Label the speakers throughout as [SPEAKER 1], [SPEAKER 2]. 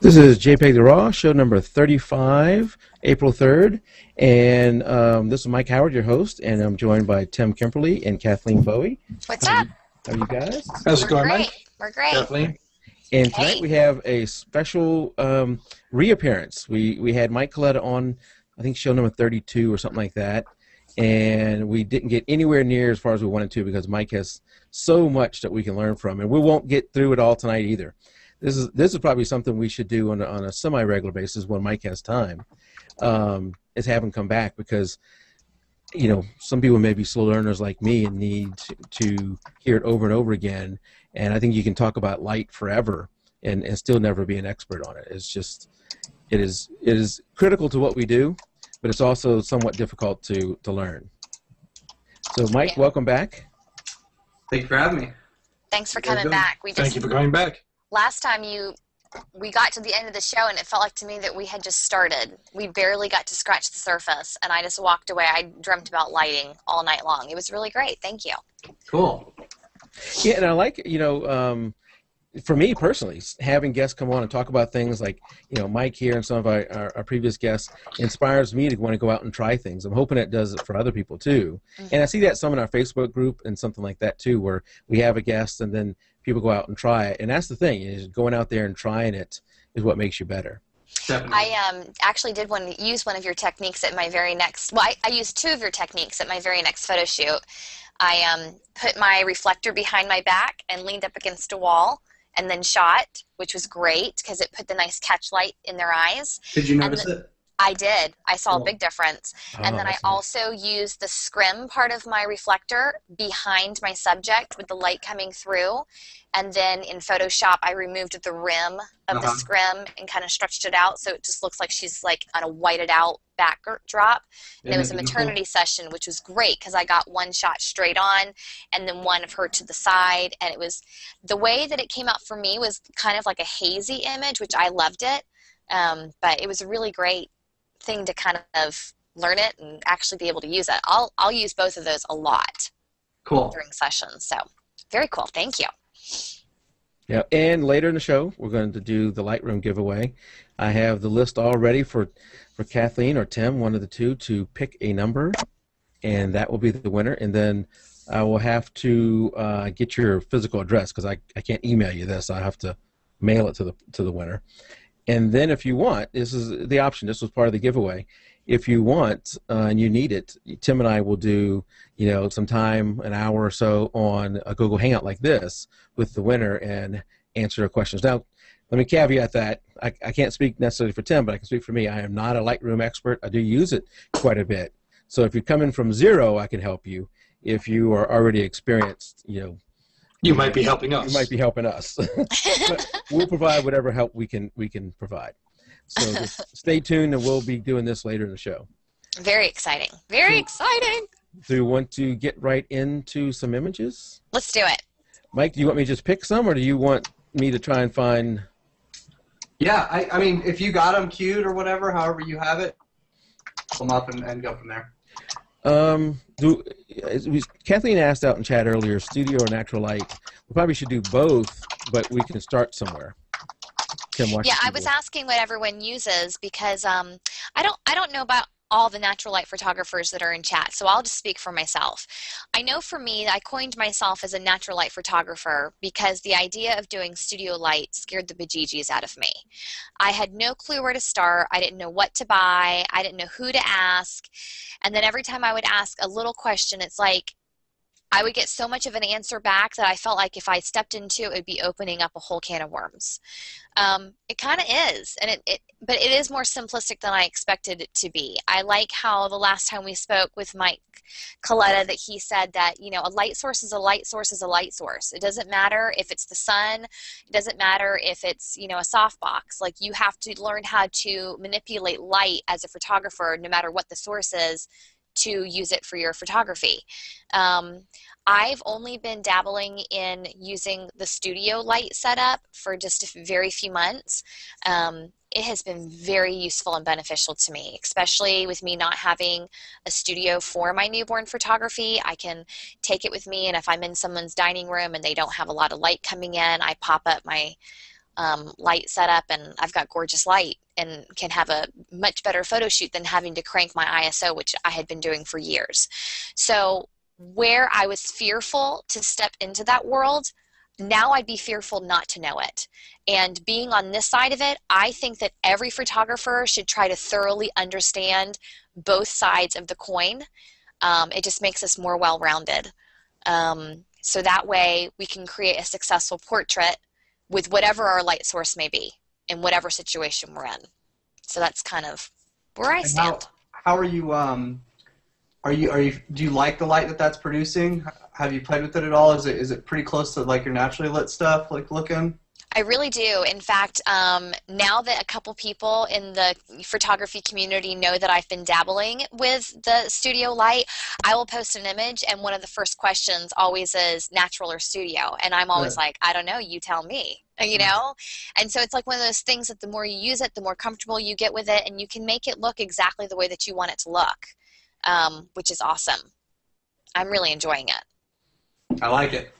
[SPEAKER 1] This is jpeg2RAW, show number 35, April 3rd, and this is Mike Howard, your host, and I'm joined by Tim Kimberly and Kathleen Bowie.
[SPEAKER 2] What's up?
[SPEAKER 1] How are you guys?
[SPEAKER 3] How's it going,
[SPEAKER 2] Great.
[SPEAKER 3] Mike?
[SPEAKER 2] We're great.
[SPEAKER 3] Kathleen?
[SPEAKER 1] And tonight we have a special reappearance. We had Mike Colletta on, I think, show number 32 or something like that, and we didn't get anywhere near as far as we wanted to because Mike has so much that we can learn from, and we won't get through it all tonight either. This is probably something we should do on a semi-regular basis when Mike has time, is have him come back because, you know, some people may be slow learners like me and need to hear it over and over again. And I think you can talk about light forever and still never be an expert on it. It's just, it is critical to what we do, but it's also somewhat difficult to learn. So Mike, welcome back.
[SPEAKER 3] Thank you for having me.
[SPEAKER 2] Thanks for coming back.
[SPEAKER 3] Thank you for coming back.
[SPEAKER 2] Last time we got to the end of the show, and it felt like to me that we had just started. We barely got to scratch the surface, and I just walked away. I dreamt about lighting all night long. It was really great. Thank you.
[SPEAKER 3] Cool.
[SPEAKER 1] Yeah, and I like, you know, for me personally, having guests come on and talk about things like, you know, Mike here and some of our previous guests inspires me to want to go out and try things. I'm hoping it does it for other people too. Mm-hmm. And I see that some in our Facebook group and something like that too, where we have a guest and then people go out and try it. And that's the thing, is going out there and trying it is what makes you better.
[SPEAKER 3] Definitely.
[SPEAKER 2] I actually did use one of your techniques at my very next, well, I used two of your techniques at my very next photo shoot. I put my reflector behind my back and leaned up against a wall and then shot, which was great because it put the nice catch light in their eyes.
[SPEAKER 3] Did you notice it?
[SPEAKER 2] I did. I saw a big difference.
[SPEAKER 1] Oh,
[SPEAKER 2] and then I also used the scrim part of my reflector behind my subject with the light coming through. And then in Photoshop, I removed the rim of the scrim and kind of stretched it out so it just looks like she's like on a whited out backdrop. And it was a maternity session, which was great because I got one shot straight on and then one of her to the side. And it was, the way that it came out for me was kind of like a hazy image, which I loved it. But it was a really great thing to kind of learn it and actually be able to use it. I'll use both of those a lot.
[SPEAKER 3] Cool.
[SPEAKER 2] During sessions. So very cool. Thank you.
[SPEAKER 1] Yeah, and later in the show, we're going to do the Lightroom giveaway. I have the list all ready for Kathleen or Tim, one of the two, to pick a number, and that will be the winner. And then I will have to get your physical address because I can't email you this. I have to mail it to the winner. And then if you want, this is the option. This was part of the giveaway. If you want and you need it, Tim and I will do, you know, some time, an hour or so on a Google Hangout like this with the winner and answer questions. Now, let me caveat that. I can't speak necessarily for Tim, but I can speak for me. I am not a Lightroom expert. I do use it quite a bit. So if you're coming from zero, I can help you. If you are already experienced, you know,
[SPEAKER 3] you might be helping us.
[SPEAKER 1] You might be helping us. But we'll provide whatever help we can provide. So just stay tuned, and we'll be doing this later in the show.
[SPEAKER 2] Very exciting. Very exciting.
[SPEAKER 1] Do you want to get right into some images?
[SPEAKER 2] Let's do it.
[SPEAKER 1] Mike, do you want me to just pick some, or do you want me to try and find...
[SPEAKER 3] Yeah, I mean, if you got them queued or whatever, however you have it, pull them up and go from there.
[SPEAKER 1] Kathleen asked out in chat earlier, studio or natural light. We probably should do both, but we can start somewhere. Tim,
[SPEAKER 2] yeah, I was asking what everyone uses because I don't know about all the natural light photographers that are in chat, so I'll just speak for myself. I know for me, I coined myself as a natural light photographer because the idea of doing studio light scared the bejeebies out of me. I had no clue where to start. I didn't know what to buy. I didn't know who to ask. And then every time I would ask a little question, it's like I would get so much of an answer back that I felt like if I stepped into it, it would be opening up a whole can of worms. It kind of is, and but it is more simplistic than I expected it to be. I like how the last time we spoke with Mike Colletta that he said that, you know, a light source is a light source is a light source. It doesn't matter if it's the sun. It doesn't matter if it's, you know, a softbox. Like, you have to learn how to manipulate light as a photographer, no matter what the source is, to use it for your photography. I've only been dabbling in using the studio light setup for just a very few months. It has been very useful and beneficial to me, especially with me not having a studio for my newborn photography. I can take it with me, and if I'm in someone's dining room and they don't have a lot of light coming in, I pop up my light setup, and I've got gorgeous light and can have a much better photo shoot than having to crank my ISO, which I had been doing for years. So where I was fearful to step into that world, now I'd be fearful not to know it. And being on this side of it, I think that every photographer should try to thoroughly understand both sides of the coin. It just makes us more well-rounded. So that way we can create a successful portrait with whatever our light source may be in whatever situation we're in. So that's kind of where I stand.
[SPEAKER 3] How are you, do you like the light that's producing? Have you played with it at all? Is it pretty close to like your naturally lit stuff, like looking?
[SPEAKER 2] I really do. In fact, now that a couple people in the photography community know that I've been dabbling with the studio light, I will post an image, and one of the first questions always is natural or studio. And I'm always like, I don't know, you tell me, you know? And so it's like one of those things that the more you use it, the more comfortable you get with it, and you can make it look exactly the way that you want it to look, which is awesome. I'm really enjoying it.
[SPEAKER 3] I like it.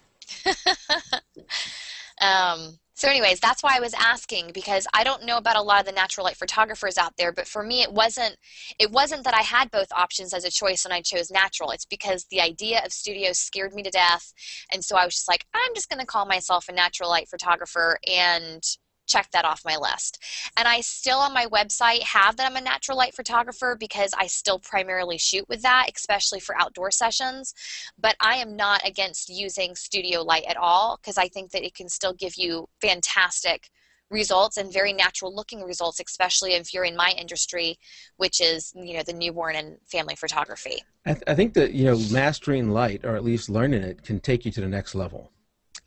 [SPEAKER 2] So anyways, that's why I was asking, because I don't know about a lot of the natural light photographers out there, but for me it wasn't that I had both options as a choice and I chose natural. It's because the idea of studios scared me to death, and so I was just like, I'm just going to call myself a natural light photographer and check that off my list. And I still on my website have that I'm a natural light photographer because I still primarily shoot with that, especially for outdoor sessions. But I am not against using studio light at all, because I think that it can still give you fantastic results and very natural looking results, especially if you're in my industry, which is, you know, the newborn and family photography.
[SPEAKER 1] I think that, you know, mastering light, or at least learning it, can take you to the next level.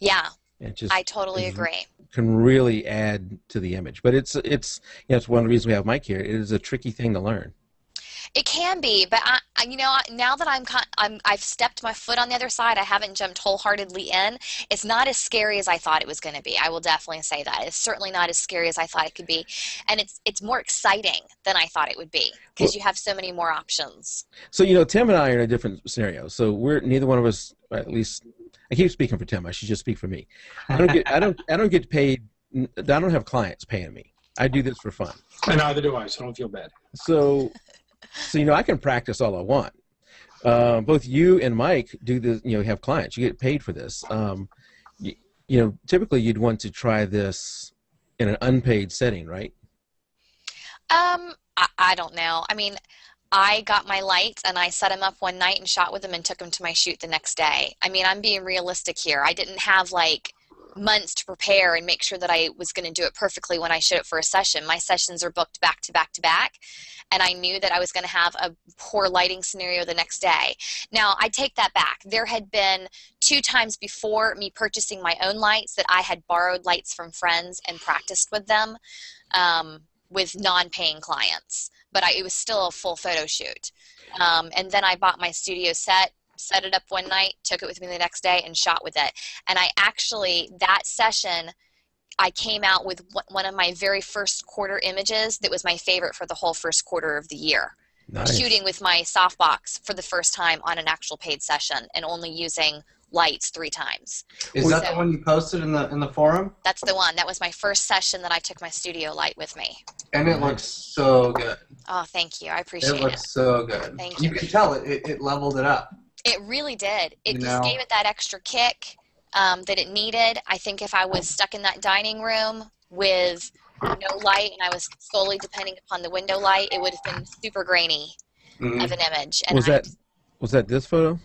[SPEAKER 2] Yeah, I totally
[SPEAKER 1] it
[SPEAKER 2] agree.
[SPEAKER 1] Can really add to the image. But it's you know, it's one of the reasons we have Mike here. It is a tricky thing to learn.
[SPEAKER 2] It can be, but I you know, now that I've stepped my foot on the other side, I haven't jumped wholeheartedly in. It's not as scary as I thought it was going to be. I will definitely say that. It's certainly not as scary as I thought it could be, and it's more exciting than I thought it would be, because you have so many more options.
[SPEAKER 1] So, you know, Tim and I are in a different scenario. So we're neither one of us, at least I keep speaking for Tim. I should just speak for me. I don't get paid. I don't have clients paying me. I do this for fun.
[SPEAKER 4] And neither do I, so don't feel bad.
[SPEAKER 1] So you know, I can practice all I want. Both you and Mike do this. You know, have clients. You get paid for this. You know, typically you'd want to try this in an unpaid setting, right?
[SPEAKER 2] I don't know. I mean, I got my lights and I set them up one night and shot with them and took them to my shoot the next day. I mean, I'm being realistic here. I didn't have like months to prepare and make sure that I was going to do it perfectly when I shoot it for a session. My sessions are booked back to back to back, and I knew that I was going to have a poor lighting scenario the next day. Now, I take that back. There had been 2 times before me purchasing my own lights that I had borrowed lights from friends and practiced with them with non-paying clients, but it was still a full photo shoot. And then I bought my studio set it up one night, took it with me the next day, and shot with it. And I actually, that session, I came out with one of my very first quarter images that was my favorite for the whole first quarter of the year. Nice. Shooting with my softbox for the first time on an actual paid session and only using lights 3 times.
[SPEAKER 3] Is that the one you posted in the forum?
[SPEAKER 2] That's the one. That was my first session that I took my studio light with me.
[SPEAKER 3] And it looks so good.
[SPEAKER 2] Oh, thank you. I appreciate it.
[SPEAKER 3] It looks so good.
[SPEAKER 2] Thank you.
[SPEAKER 3] You can tell it leveled it up.
[SPEAKER 2] It really did. It just gave it that extra kick that it needed. I think if I was stuck in that dining room with no light and I was solely depending upon the window light, it would have been super grainy of an image. And
[SPEAKER 1] was that this photo?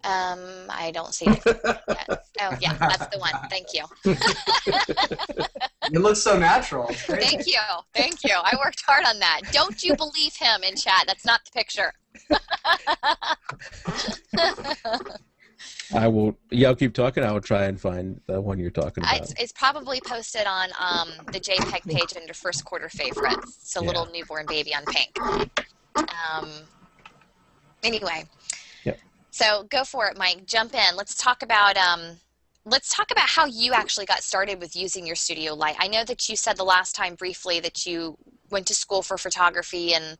[SPEAKER 2] I don't see it yet. Oh, yeah, that's the one. Thank you.
[SPEAKER 3] It looks so natural.
[SPEAKER 2] Thank you. Thank you. I worked hard on that. Don't you believe him in chat. That's not the picture.
[SPEAKER 1] I will. Yeah, I'll keep talking. I will try and find the one you're talking about.
[SPEAKER 2] It's probably posted on the JPEG page under first quarter favorites. It's a little newborn baby on pink. Anyway.
[SPEAKER 1] Yep.
[SPEAKER 2] So go for it, Mike. Jump in. Let's talk about how you actually got started with using your studio light. I know that you said the last time briefly that you went to school for photography and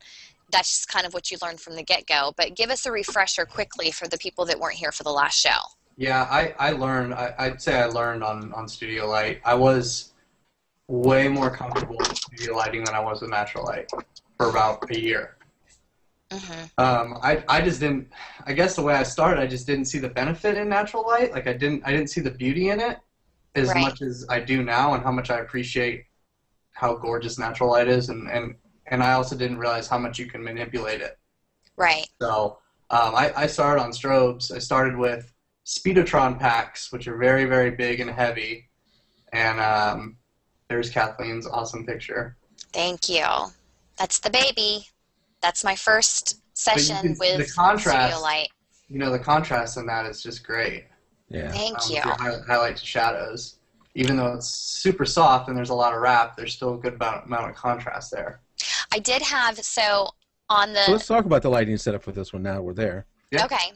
[SPEAKER 2] that's just kind of what you learned from the get-go, but give us a refresher quickly for the people that weren't here for the last show.
[SPEAKER 3] Yeah, I'd say I learned on studio light. I was way more comfortable with studio lighting than I was with natural light for about a year. I just didn't. I guess the way I started, I just didn't see the benefit in natural light. Like I didn't see the beauty in it as much as I do now, and how much I appreciate how gorgeous natural light is, and I also didn't realize how much you can manipulate it.
[SPEAKER 2] Right.
[SPEAKER 3] So I started on strobes. I started with Speedotron packs, which are very, very big and heavy. And there's Kathleen's awesome picture.
[SPEAKER 2] Thank you. That's the baby. That's my first session with
[SPEAKER 3] the contrast,
[SPEAKER 2] studio light.
[SPEAKER 3] You know, the contrast in that is just great.
[SPEAKER 1] Yeah.
[SPEAKER 2] Thank you.
[SPEAKER 3] Highlight to shadows. Even though it's super soft and there's a lot of wrap, there's still a good amount of contrast there.
[SPEAKER 2] I did have, so
[SPEAKER 1] let's talk about the lighting setup for this one now we're there.
[SPEAKER 3] Yeah.
[SPEAKER 2] Okay.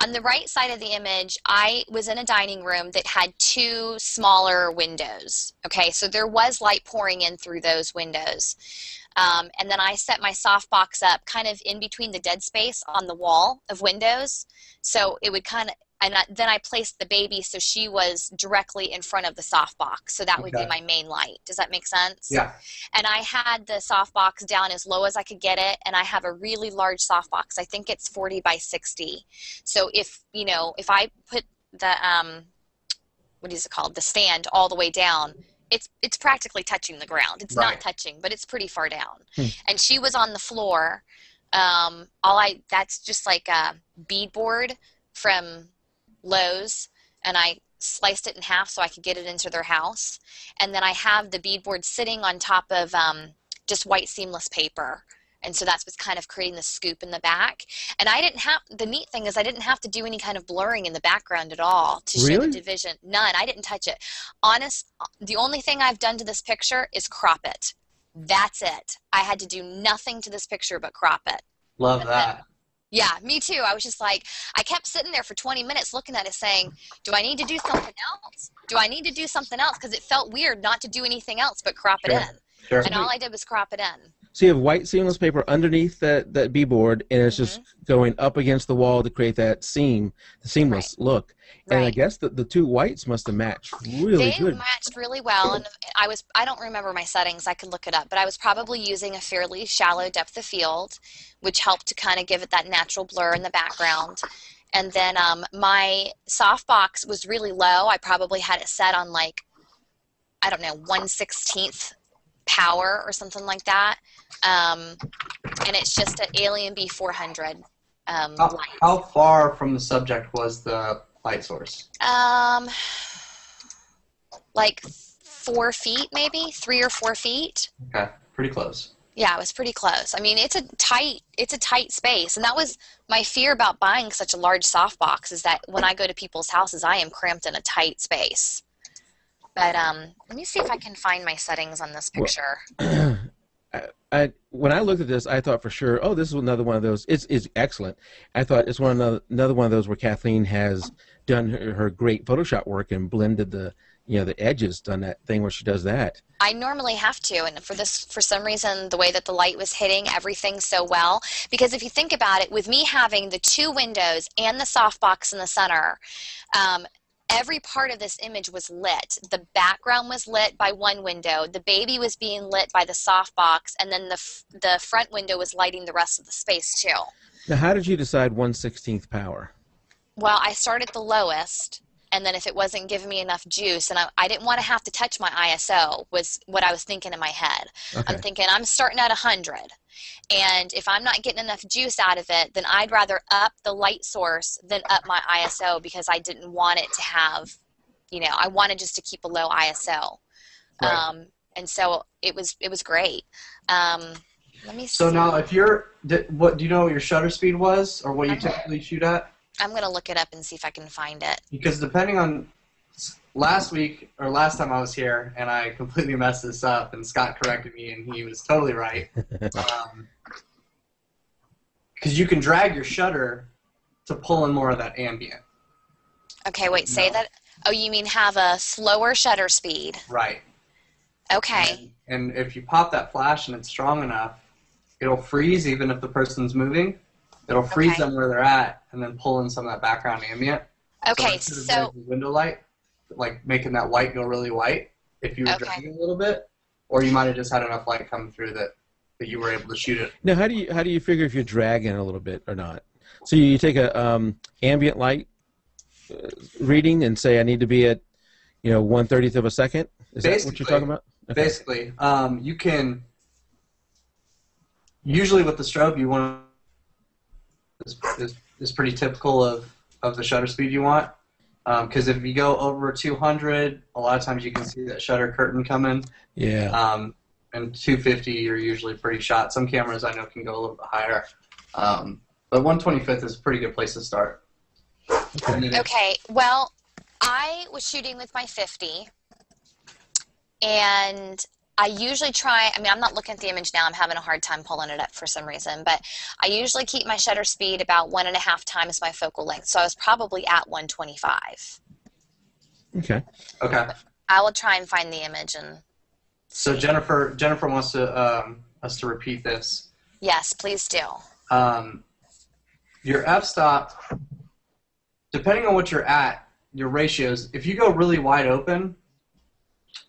[SPEAKER 2] On the right side of the image, I was in a dining room that had 2 smaller windows. Okay, so there was light pouring in through those windows. And then I set my softbox up kind of in between the dead space on the wall of windows. So it would kind of, and then I placed the baby so she was directly in front of the softbox. So that would be my main light. Does that make sense?
[SPEAKER 3] Yeah.
[SPEAKER 2] And I had the softbox down as low as I could get it, and I have a really large softbox. I think it's 40 by 60. So if, you know, if I put the, what is it called, the stand all the way down, it's practically touching the ground. It's not touching, but it's pretty far down. And she was on the floor. That's just like a beadboard from Lowe's, and I sliced it in half so I could get it into their house. And then I have the beadboard sitting on top of just white seamless paper. And so that's what's kind of creating the scoop in the back. And I didn't have, the neat thing is I didn't have to do any kind of blurring in the background at all to show the division. None. I didn't touch it. The only thing I've done to this picture is crop it. That's it. I had to do nothing to this picture but crop it.
[SPEAKER 3] Love that.
[SPEAKER 2] Yeah, me too. I was just like, I kept sitting there for 20 minutes looking at it saying, do I need to do something else? Do I need to do something else? Because it felt weird not to do anything else but crop it in.
[SPEAKER 3] Sure.
[SPEAKER 2] And all I did was crop it in.
[SPEAKER 1] So you have white seamless paper underneath that beadboard, and it's just going up against the wall to create that seamless look. And I guess the 2 whites must have matched really good.
[SPEAKER 2] They matched really well, and I don't remember my settings. I could look it up, but I was probably using a fairly shallow depth of field, which helped to kind of give it that natural blur in the background. And then my softbox was really low. I probably had it set on like, I don't know, 1/16 power or something like that. And it's just an Alien B400 light.
[SPEAKER 3] How far from the subject was the light source?
[SPEAKER 2] Like 4 feet, maybe 3 or 4 feet.
[SPEAKER 3] Okay, pretty close.
[SPEAKER 2] Yeah, it was pretty close. I mean, it's a tight space, and that was my fear about buying such a large softbox, is that when I go to people's houses, I am cramped in a tight space. But let me see if I can find my settings on this picture.
[SPEAKER 1] When I looked at this, I thought for sure, oh, this is another one of those. It's excellent. I thought it's another one of those where Kathleen has done her great Photoshop work and blended the edges, done that thing where she does that.
[SPEAKER 2] I normally have to, and for some reason, the way that the light was hitting everything so well, because if you think about it, with me having the 2 windows and the softbox in the center, every part of this image was lit. The background was lit by one window, the baby was being lit by the softbox, and then the front window was lighting the rest of the space too.
[SPEAKER 1] Now, how did you decide 1/16 power?
[SPEAKER 2] Well, I started the lowest, and then if it wasn't giving me enough juice, and I didn't want to have to touch my ISO, was what I was thinking in my head. Okay. I'm thinking I'm starting at 100, and if I'm not getting enough juice out of it, then I'd rather up the light source than up my ISO, because I didn't want it to have, I wanted just to keep a low ISO. Right. And so it was great. Let me see.
[SPEAKER 3] So now, if do you know what your shutter speed was, or what you typically shoot at?
[SPEAKER 2] I'm going to look it up and see if I can find it.
[SPEAKER 3] Because depending on last time I was here, and I completely messed this up, and Scott corrected me, and he was totally right. Because you can drag your shutter to pull in more of that ambient.
[SPEAKER 2] Okay, wait, say that. Oh, you mean have a slower shutter speed?
[SPEAKER 3] Right.
[SPEAKER 2] Okay.
[SPEAKER 3] And if you pop that flash and it's strong enough, it'll freeze even if the person's moving. It'll freeze them where they're at, and then pull in some of that background ambient.
[SPEAKER 2] Okay,
[SPEAKER 3] so window light, like making that white go really white, if you were dragging a little bit, or you might have just had enough light come through that you were able to shoot it.
[SPEAKER 1] Now, how do you figure if you're dragging a little bit or not? So you take a ambient light reading and say I need to be at 1/30th of a second. Is that what you're talking about? Okay.
[SPEAKER 3] Basically, you can usually with the strobe you want is pretty typical of the shutter speed you want. Because if you go over 200, a lot of times you can see that shutter curtain coming.
[SPEAKER 1] Yeah.
[SPEAKER 3] And 250, you're usually pretty shot. Some cameras I know can go a little bit higher. But 1/25th is a pretty good place to start.
[SPEAKER 2] Okay, well, I was shooting with my 50, and I usually try, I mean, I'm not looking at the image now. I'm having a hard time pulling it up for some reason, but I usually keep my shutter speed about 1.5 times my focal length, so I was probably at 125.
[SPEAKER 1] Okay.
[SPEAKER 3] Okay.
[SPEAKER 2] I will try and find the image and.
[SPEAKER 3] So Jennifer wants to us to repeat this.
[SPEAKER 2] Yes, please do.
[SPEAKER 3] Your f-stop, depending on what you're at, your ratios, if you go really wide open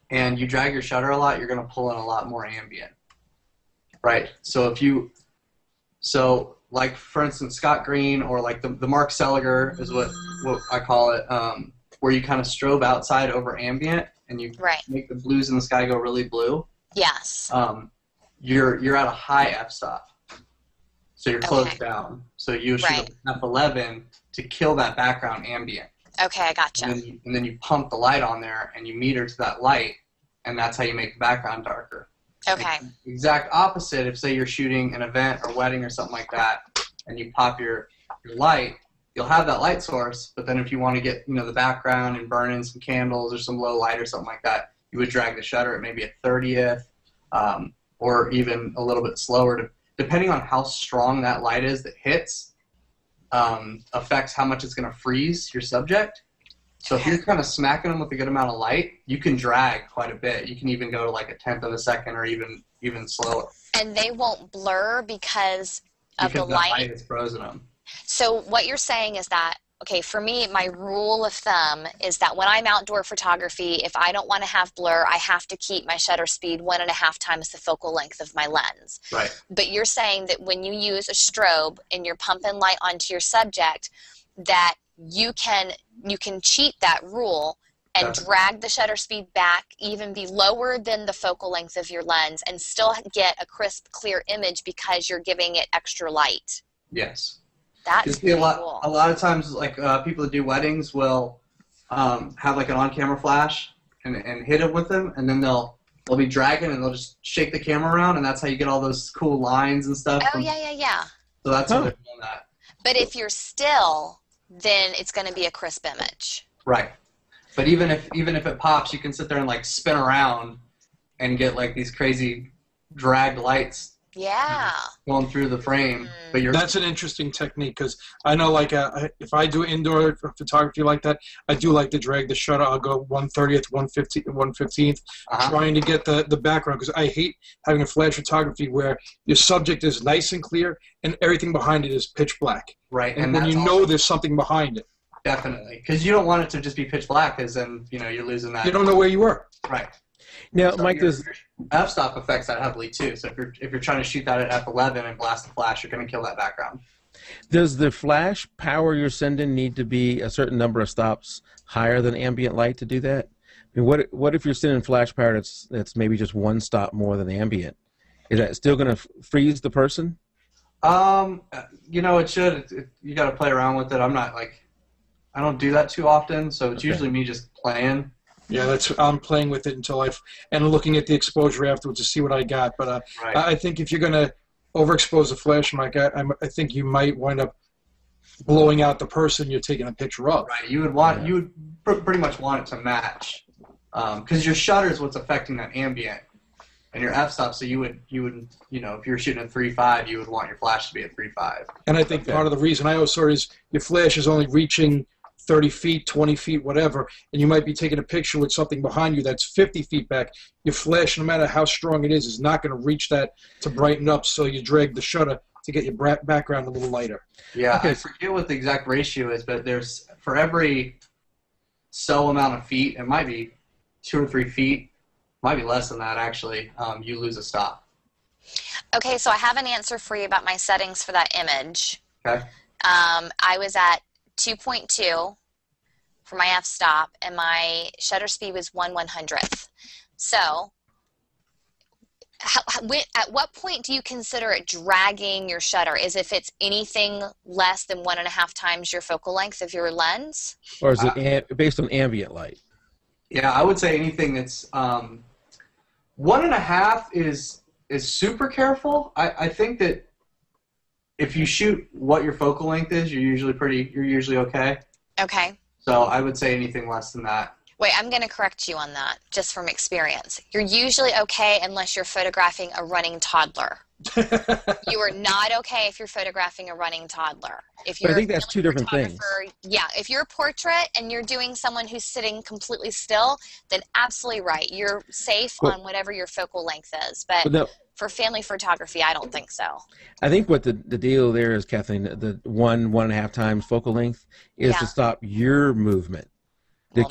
[SPEAKER 3] and you drag your shutter a lot, you're going to pull in a lot more ambient. Right? So like for instance, Scott Green or like the Mark Seliger is what I call it, where you kind of strobe outside over ambient and you make the blues in the sky go really blue.
[SPEAKER 2] Yes.
[SPEAKER 3] You're at a high f-stop. So you're closed down. So you shoot f11 to kill that background ambient.
[SPEAKER 2] Okay, I gotcha.
[SPEAKER 3] And then you pump the light on there and you meter to that light, and that's how you make the background darker.
[SPEAKER 2] Okay.
[SPEAKER 3] The exact opposite, if say you're shooting an event or wedding or something like that, and you pop your light, you'll have that light source, but then if you want to get the background and burn in some candles or some low light or something like that, you would drag the shutter at maybe a 30th, or even a little bit slower, depending on how strong that light is that hits, affects how much it's going to freeze your subject. So if you're kind of smacking them with a good amount of light, you can drag quite a bit. You can even go to like 1/10 of a second or even slower.
[SPEAKER 2] And they won't blur because of the light?
[SPEAKER 3] Because the light is frozen them.
[SPEAKER 2] So what you're saying is that, okay, for me, my rule of thumb is that when I'm outdoor photography, if I don't want to have blur, I have to keep my shutter speed 1.5 times the focal length of my lens.
[SPEAKER 3] Right.
[SPEAKER 2] But you're saying that when you use a strobe and you're pumping light onto your subject, that you can cheat that rule and drag the shutter speed back, even be lower than the focal length of your lens, and still get a crisp, clear image because you're giving it extra light.
[SPEAKER 3] Yes.
[SPEAKER 2] That's pretty cool.
[SPEAKER 3] A lot of times, like people that do weddings will have like an on-camera flash and hit it with them, and then they'll be dragging and they'll just shake the camera around, and that's how you get all those cool lines and stuff.
[SPEAKER 2] Oh, yeah.
[SPEAKER 3] So that's how they're doing that.
[SPEAKER 2] But if you're still, then it's going to be a crisp image.
[SPEAKER 3] Right. But even if it pops, you can sit there and like spin around and get like these crazy dragged lights.
[SPEAKER 2] Yeah.
[SPEAKER 3] Going through the frame, but
[SPEAKER 4] that's an interesting technique, because I know like if I do indoor photography like that, I do like to drag the shutter. I'll go 1/30th, 1/15th, trying to get the background, because I hate having a flash photography where your subject is nice and clear and everything behind it is pitch black.
[SPEAKER 3] Right,
[SPEAKER 4] and when you know there's something behind it.
[SPEAKER 3] Definitely, because you don't want it to just be pitch black, because then you're losing that.
[SPEAKER 4] You don't know where you were.
[SPEAKER 3] Right.
[SPEAKER 1] Now,
[SPEAKER 3] So
[SPEAKER 1] Mike,
[SPEAKER 3] your f-stop affects that heavily too. So if you're trying to shoot that at f11 and blast the flash, you're going to kill that background.
[SPEAKER 1] does the flash power you're sending need to be a certain number of stops higher than ambient light to do that? I mean, what if you're sending flash power that's maybe just 1 stop more than ambient? Is that still going to freeze the person?
[SPEAKER 3] It should. You got to play around with it. I don't do that too often, so it's usually me just playing.
[SPEAKER 4] Yeah, I'm playing with it until and looking at the exposure afterwards to see what I got. But I think if you're going to overexpose the flash, Mike, I think you might wind up blowing out the person you're taking a picture of.
[SPEAKER 3] Right. You would pretty much want it to match, because your shutter is what's affecting that ambient, and your f-stop. So you would if you're shooting at 3.5, you would want your flash to be at 3.5.
[SPEAKER 4] And I think part of the reason I always saw is your flash is only reaching 30 feet, 20 feet, whatever, and you might be taking a picture with something behind you that's 50 feet back. Your flash, no matter how strong it is not going to reach that to brighten up, so you drag the shutter to get your background a little lighter.
[SPEAKER 3] Yeah, I forget what the exact ratio is, but there's, for every amount of feet, it might be 2 or 3 feet, Might be less than that, actually. You lose a stop.
[SPEAKER 2] Okay, so I have an answer for you about my settings for that image.
[SPEAKER 3] Okay.
[SPEAKER 2] I was at 2.2 for my f-stop, and my shutter speed was 1/100th. So at what point do you consider it dragging your shutter? Is if it's anything less than 1.5 times your focal length of your lens?
[SPEAKER 1] Or is it based on ambient light?
[SPEAKER 3] Yeah, I would say anything that's 1.5 is super careful. I think that if you shoot what your focal length is, you're usually okay.
[SPEAKER 2] Okay.
[SPEAKER 3] So I would say anything less than that.
[SPEAKER 2] Wait, I'm going to correct you on that, just from experience. You're usually okay unless you're photographing a running toddler. You are not okay if you're photographing a running toddler. If you're
[SPEAKER 1] I think that's two different things.
[SPEAKER 2] Yeah, if you're a portrait and you're doing someone who's sitting completely still, then absolutely right. You're safe on whatever your focal length is. But
[SPEAKER 1] no,
[SPEAKER 2] for family photography, I don't think so.
[SPEAKER 1] I think what the deal there is, Kathleen, the 1.5 times focal length is to stop your movement. The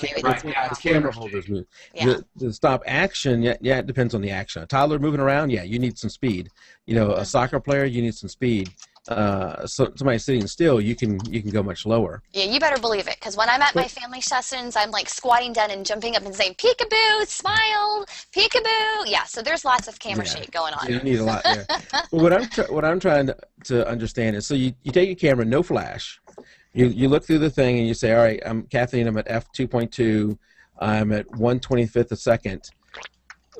[SPEAKER 1] camera holder's move.
[SPEAKER 2] Yeah.
[SPEAKER 1] The stop action, it depends on the action. A toddler moving around, you need some speed. You know, a soccer player, you need some speed. So somebody sitting still, you can go much lower.
[SPEAKER 2] Yeah, you better believe it. Because when I'm at my family sessions, I'm like squatting down and jumping up and saying peekaboo, smile, peekaboo. Yeah, so there's lots of camera shake going on.
[SPEAKER 1] You need a lot there. But what I'm trying to understand is, so you take your camera, no flash. You look through the thing and you say, all right, I'm Kathleen, I'm at f2.2, I'm at 1/25th a second.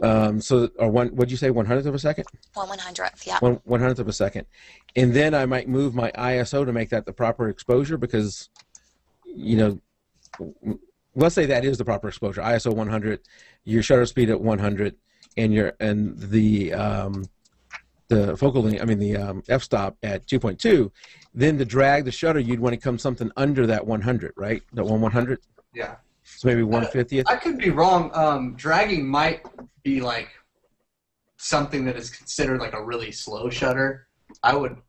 [SPEAKER 1] What'd you say, 1/100th of a second?
[SPEAKER 2] 1/100th, yeah.
[SPEAKER 1] 1/100th of a second. And then I might move my ISO to make that the proper exposure because, let's say that is the proper exposure. ISO 100, your shutter speed at 100, and the focal length, the f-stop at 2.2, then to drag the shutter, you'd want to come something under that 100, right? That 1/100?
[SPEAKER 3] Yeah.
[SPEAKER 1] So maybe 1/50th?
[SPEAKER 3] I could be wrong. Dragging might be like something that is considered like a really slow shutter. I don't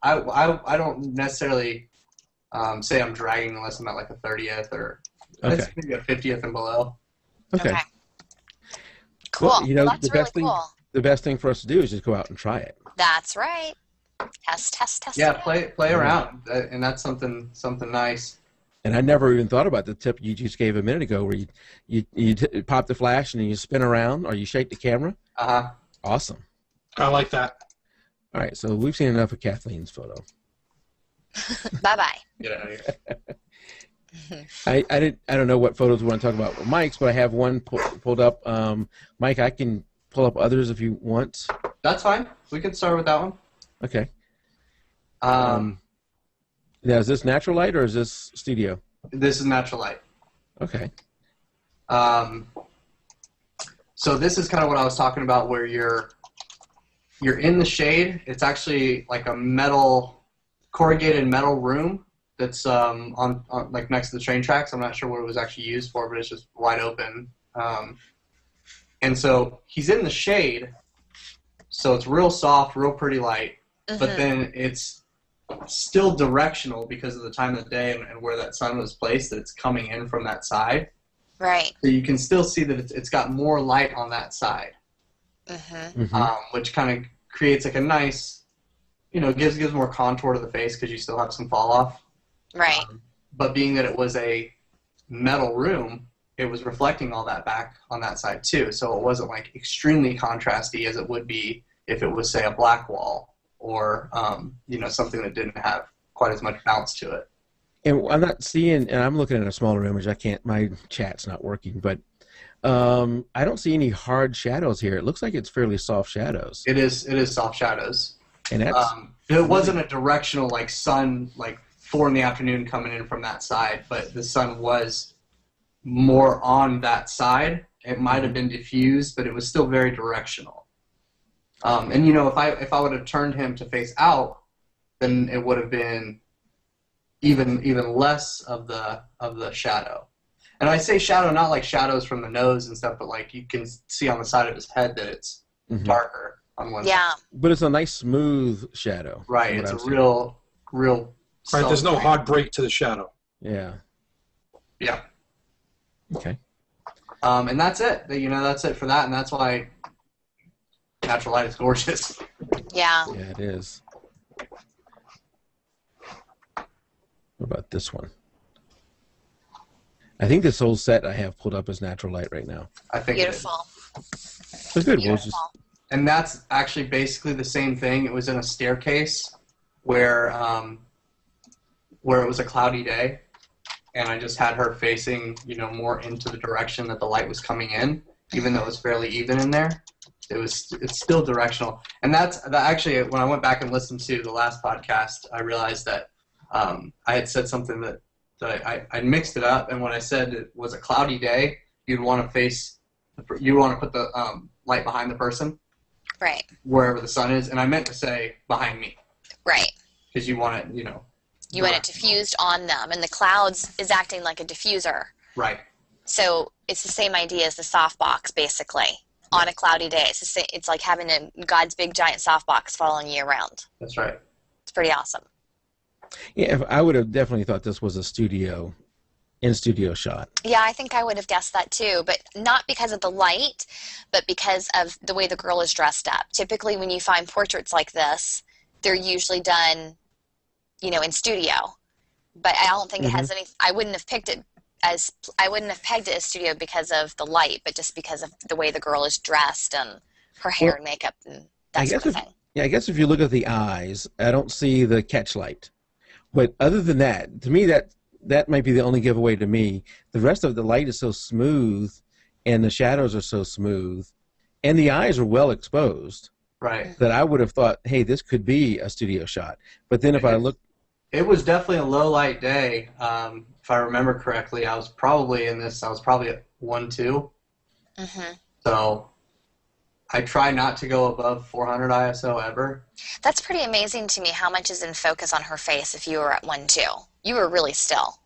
[SPEAKER 3] necessarily say I'm dragging unless I'm at like a 30th or maybe a 50th and below.
[SPEAKER 2] Okay. Cool.
[SPEAKER 1] Well,
[SPEAKER 2] that's really cool.
[SPEAKER 1] The best thing for us to do is just go out and try it.
[SPEAKER 2] That's right. Test.
[SPEAKER 3] Yeah, play around, and that's something nice.
[SPEAKER 1] And I never even thought about the tip you just gave a minute ago, where you pop the flash and then you spin around or you shake the camera. Awesome.
[SPEAKER 4] I like that.
[SPEAKER 1] All right, so we've seen enough of Kathleen's photo.
[SPEAKER 2] Bye-bye.
[SPEAKER 3] Get out of
[SPEAKER 1] I
[SPEAKER 3] here.
[SPEAKER 1] don't know what photos we want to talk about with Mike's, but I have one pulled up. Mike, I can pull up others if you want.
[SPEAKER 3] That's fine. We can start with that one.
[SPEAKER 1] Okay. Now, is this natural light or is this studio?
[SPEAKER 3] This is natural light.
[SPEAKER 1] Okay.
[SPEAKER 3] So this is kind of what I was talking about, where you're in the shade. It's actually like a corrugated metal room that's on like next to the train tracks. I'm not sure what it was actually used for, but it's just wide open. And so he's in the shade, so it's real soft, real pretty light, but then it's still directional because of the time of the day and where that sun was placed, that it's coming in from that side.
[SPEAKER 2] Right.
[SPEAKER 3] So you can still see that it's got more light on that side, which kind of creates like a nice, gives more contour to the face because you still have some fall off.
[SPEAKER 2] Right.
[SPEAKER 3] But being that it was a metal room, it was reflecting all that back on that side too. So it wasn't like extremely contrasty as it would be if it was, say, a black wall or something that didn't have quite as much bounce to it.
[SPEAKER 1] And I'm not seeing, and I'm looking at a smaller image. My chat's not working, but I don't see any hard shadows here. It looks like it's fairly soft shadows.
[SPEAKER 3] It is soft shadows.
[SPEAKER 1] And that's
[SPEAKER 3] it wasn't a directional like sun, like 4 in the afternoon coming in from that side, but the sun was more on that side. It might have been diffused, but it was still very directional. And if I would have turned him to face out, then it would have been even less of the shadow. And I say shadow not like shadows from the nose and stuff, but like you can see on the side of his head that it's darker on one side.
[SPEAKER 1] But it's a nice smooth shadow.
[SPEAKER 3] Right. It's a real
[SPEAKER 4] right. There's no hard break to the shadow.
[SPEAKER 1] Yeah.
[SPEAKER 3] Yeah.
[SPEAKER 1] Okay.
[SPEAKER 3] And that's it. You know, that's it for that, and that's why natural light is gorgeous.
[SPEAKER 2] Yeah.
[SPEAKER 1] Yeah, it is. What about this one? I think this whole set I have pulled up as natural light right now.
[SPEAKER 3] I think
[SPEAKER 2] Beautiful.
[SPEAKER 1] So good. We'll just...
[SPEAKER 3] And that's actually basically the same thing. It was in a staircase where it was a cloudy day, and I just had her facing, you know, more into the direction that the light was coming in, even though it was fairly even in there. It's still directional. And that actually, when I went back and listened to the last podcast, I realized that I had said something that I mixed it up, and when I said it was a cloudy day, you'd want to put the light behind the person,
[SPEAKER 2] right,
[SPEAKER 3] wherever the sun is, and I meant to say behind me,
[SPEAKER 2] right,
[SPEAKER 3] because you want it, you know,
[SPEAKER 2] you want it diffused on them, and the clouds is acting like a diffuser,
[SPEAKER 3] right.
[SPEAKER 2] So it's the same idea as the softbox, basically. On a cloudy day, it's like having God's big giant softbox following you around.
[SPEAKER 3] That's right.
[SPEAKER 2] It's pretty awesome.
[SPEAKER 1] Yeah, I would have definitely thought this was a in-studio shot.
[SPEAKER 2] Yeah, I think I would have guessed that too, but not because of the light, but because of the way the girl is dressed up. Typically, when you find portraits like this, they're usually done, you know, in studio. But I don't think it has any. I wouldn't have pegged it as studio because of the light, but just because of the way the girl is dressed and her hair and makeup and that sort of thing.
[SPEAKER 1] Yeah, I guess if you look at the eyes, I don't see the catch light. But other than that, to me, that might be the only giveaway to me. The rest of the light is so smooth, and the shadows are so smooth, and the eyes are well exposed.
[SPEAKER 3] Right.
[SPEAKER 1] That I would have thought, hey, this could be a studio shot. But then if I look...
[SPEAKER 3] It was definitely a low light day. If I remember correctly, I was probably at 1.2.
[SPEAKER 2] Mm-hmm.
[SPEAKER 3] So I try not to go above 400 ISO ever.
[SPEAKER 2] That's pretty amazing to me how much is in focus on her face if you were at 1.2. You were really still.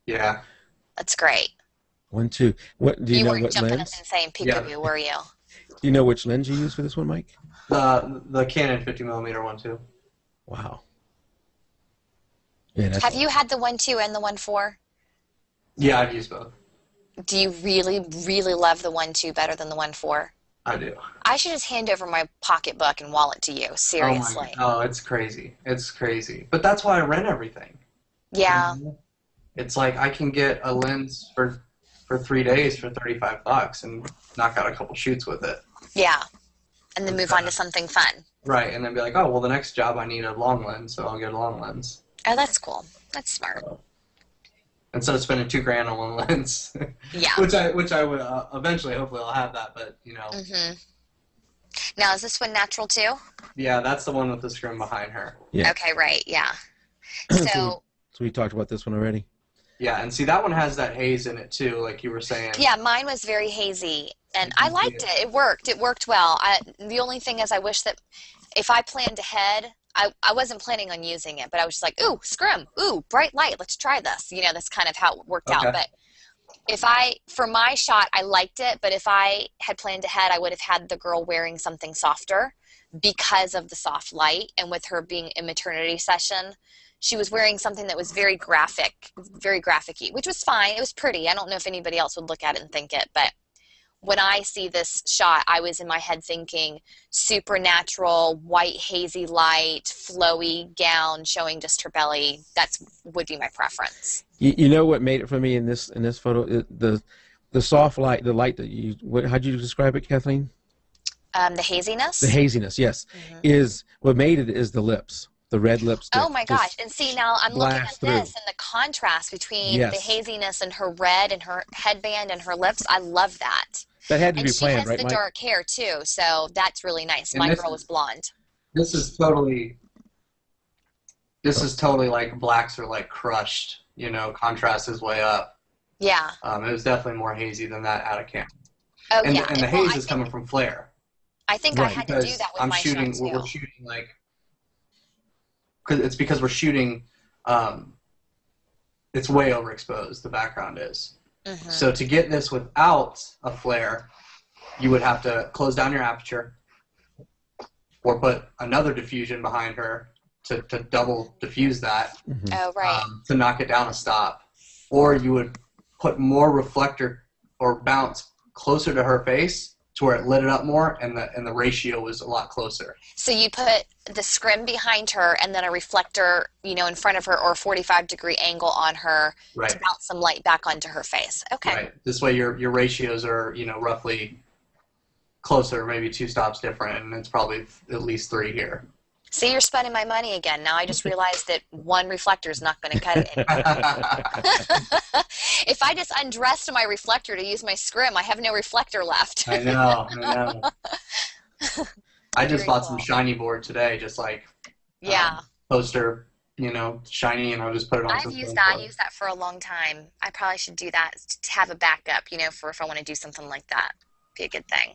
[SPEAKER 3] Yeah.
[SPEAKER 2] That's great.
[SPEAKER 1] 1.2. What do you know?
[SPEAKER 2] Weren't
[SPEAKER 1] What
[SPEAKER 2] jumping
[SPEAKER 1] lens?
[SPEAKER 2] up and saying peekaboo, were you?
[SPEAKER 1] Do you know which lens you use for this one, Mike?
[SPEAKER 3] The Canon 50mm 1.2.
[SPEAKER 1] Wow. Yeah,
[SPEAKER 2] Have you had the 1.2 and the 1.4?
[SPEAKER 3] Yeah, I've used both.
[SPEAKER 2] Do you really, really love the 1.2 better than the 1.4?
[SPEAKER 3] I do.
[SPEAKER 2] I should just hand over my pocketbook and wallet to you. Seriously.
[SPEAKER 3] Oh, it's crazy. It's crazy. But that's why I rent everything.
[SPEAKER 2] Yeah.
[SPEAKER 3] You know? It's like I can get a lens for 3 days for $35 and knock out a couple shoots with it.
[SPEAKER 2] Yeah. And then move on to something fun.
[SPEAKER 3] Right, and then be like, oh, well, the next job I need a long lens, so I'll get a long lens.
[SPEAKER 2] Oh, that's cool. That's smart.
[SPEAKER 3] Instead of spending $2,000 on one lens.
[SPEAKER 2] Yeah.
[SPEAKER 3] which I would eventually, hopefully, I'll have that, but you know.
[SPEAKER 2] Mm-hmm. Now, is this one natural too?
[SPEAKER 3] Yeah, that's the one with the scrim behind her.
[SPEAKER 1] Yeah.
[SPEAKER 2] Okay, right. Yeah.
[SPEAKER 1] So we talked about this one already.
[SPEAKER 3] Yeah, and see that one has that haze in it too, like you were saying.
[SPEAKER 2] Yeah, mine was very hazy, and I liked it. It worked. It worked well. The only thing is, I wish that if I planned ahead, I wasn't planning on using it, but I was just like, ooh, scrim, ooh, bright light, let's try this. You know, that's kind of how it worked out. But for my shot, I liked it, but if I had planned ahead, I would have had the girl wearing something softer because of the soft light, and with her being in maternity session, she was wearing something that was very graphic-y, which was fine. It was pretty. I don't know if anybody else would look at it and think it, but when I see this shot, I was in my head thinking supernatural, white, hazy light, flowy gown showing just her belly. That would be my preference.
[SPEAKER 1] You know what made it for me in this photo? The soft light, the light that how'd you describe it, Kathleen?
[SPEAKER 2] The haziness? The
[SPEAKER 1] haziness, yes. Is what made it is the lips. The red lipstick.
[SPEAKER 2] Oh my gosh. And see, now I'm looking at this and the contrast between the haziness and her red and her headband and her lips. I love that.
[SPEAKER 1] That had to be planned, right,
[SPEAKER 2] And she has the dark hair too, so that's really nice. My girl was blonde.
[SPEAKER 3] This is totally like blacks are like crushed, you know, contrast is way up.
[SPEAKER 2] Yeah.
[SPEAKER 3] It was definitely more hazy than that out of camera.
[SPEAKER 2] Oh,
[SPEAKER 3] and,
[SPEAKER 2] yeah.
[SPEAKER 3] And the haze is coming from flare.
[SPEAKER 2] I think I had to do that with my shot too.
[SPEAKER 3] We're shooting like... Because we're shooting, it's way overexposed, the background is. Mm-hmm. So to get this without a flare, you would have to close down your aperture or put another diffusion behind her to double diffuse that.
[SPEAKER 1] Mm-hmm.
[SPEAKER 2] Oh, right.
[SPEAKER 3] To knock it down a stop. Or you would put more reflector or bounce closer to her face to where it lit it up more, and the ratio was a lot closer.
[SPEAKER 2] So you put the scrim behind her and then a reflector, in front of her, or a 45-degree angle on her to bounce some light back onto her face. Okay.
[SPEAKER 3] Right. This way your ratios are, roughly closer, maybe 2 stops different, and it's probably at least 3 here.
[SPEAKER 2] See, you're spending my money again. Now I just realized that one reflector is not going to cut it. If I just undressed my reflector to use my scrim, I have no reflector left.
[SPEAKER 3] I know. I just bought some shiny board today, just like poster, shiny, and I'll just put it on.
[SPEAKER 2] I've used that. I used that for a long time. I probably should do that to have a backup, for if I want to do something like that. Be a good thing.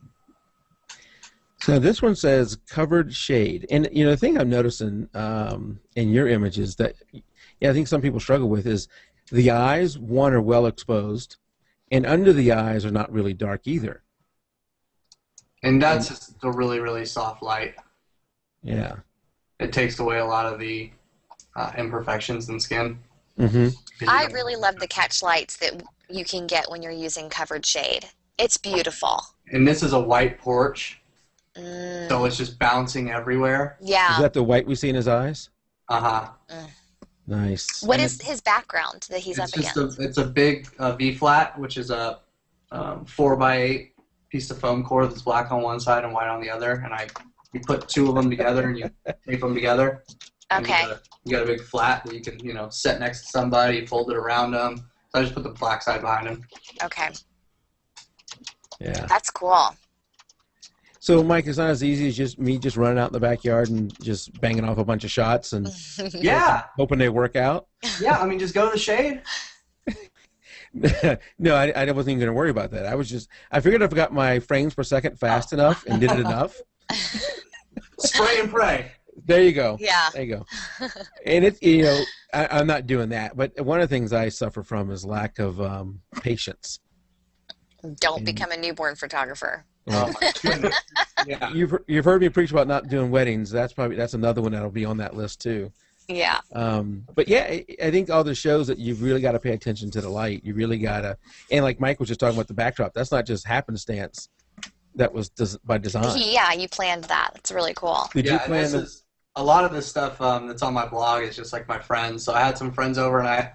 [SPEAKER 1] So this one says covered shade, and the thing I'm noticing in your images that I think some people struggle with is the eyes, one, are well exposed, and under the eyes are not really dark either.
[SPEAKER 3] And that's just a really, really soft light.
[SPEAKER 1] Yeah.
[SPEAKER 3] It takes away a lot of the imperfections in skin.
[SPEAKER 1] Mm-hmm.
[SPEAKER 2] I really love the catch lights that you can get when you're using covered shade. It's beautiful.
[SPEAKER 3] And this is a white porch. So it's just bouncing everywhere.
[SPEAKER 2] Yeah.
[SPEAKER 1] Is that the white we see in his eyes?
[SPEAKER 3] Uh-huh.
[SPEAKER 1] Nice.
[SPEAKER 2] What is his background that he's up against?
[SPEAKER 3] It's a big V-flat, which is a 4x8 piece of foam core that's black on one side and white on the other. And you put 2 of them together and you tape them together.
[SPEAKER 2] Okay.
[SPEAKER 3] You got a big flat that you can, set next to somebody, fold it around them. So I just put the black side behind them.
[SPEAKER 2] Okay.
[SPEAKER 1] Yeah.
[SPEAKER 2] That's cool.
[SPEAKER 1] So, Mike, it's not as easy as just running out in the backyard and just banging off a bunch of shots and hoping they work out.
[SPEAKER 3] Yeah, I mean, just go to the shade.
[SPEAKER 1] No, I wasn't even going to worry about that. I figured if I got my frames per second fast enough and did it enough.
[SPEAKER 3] Spray and pray.
[SPEAKER 1] There you go.
[SPEAKER 2] Yeah.
[SPEAKER 1] There you go. And I'm not doing that. But one of the things I suffer from is lack of patience.
[SPEAKER 2] Don't become a newborn photographer.
[SPEAKER 3] Oh my goodness. Yeah.
[SPEAKER 1] You've heard me preach about not doing weddings. That's another one that'll be on that list too.
[SPEAKER 2] Yeah.
[SPEAKER 1] But yeah, I think all this shows that you've really got to pay attention to the light. You really got to, and like Mike was just talking about the backdrop, that's not just happenstance. That was by design.
[SPEAKER 2] Yeah, you planned that. That's really cool.
[SPEAKER 1] Did you plan
[SPEAKER 3] a lot of this stuff that's on my blog is just like my friends. So I had some friends over, and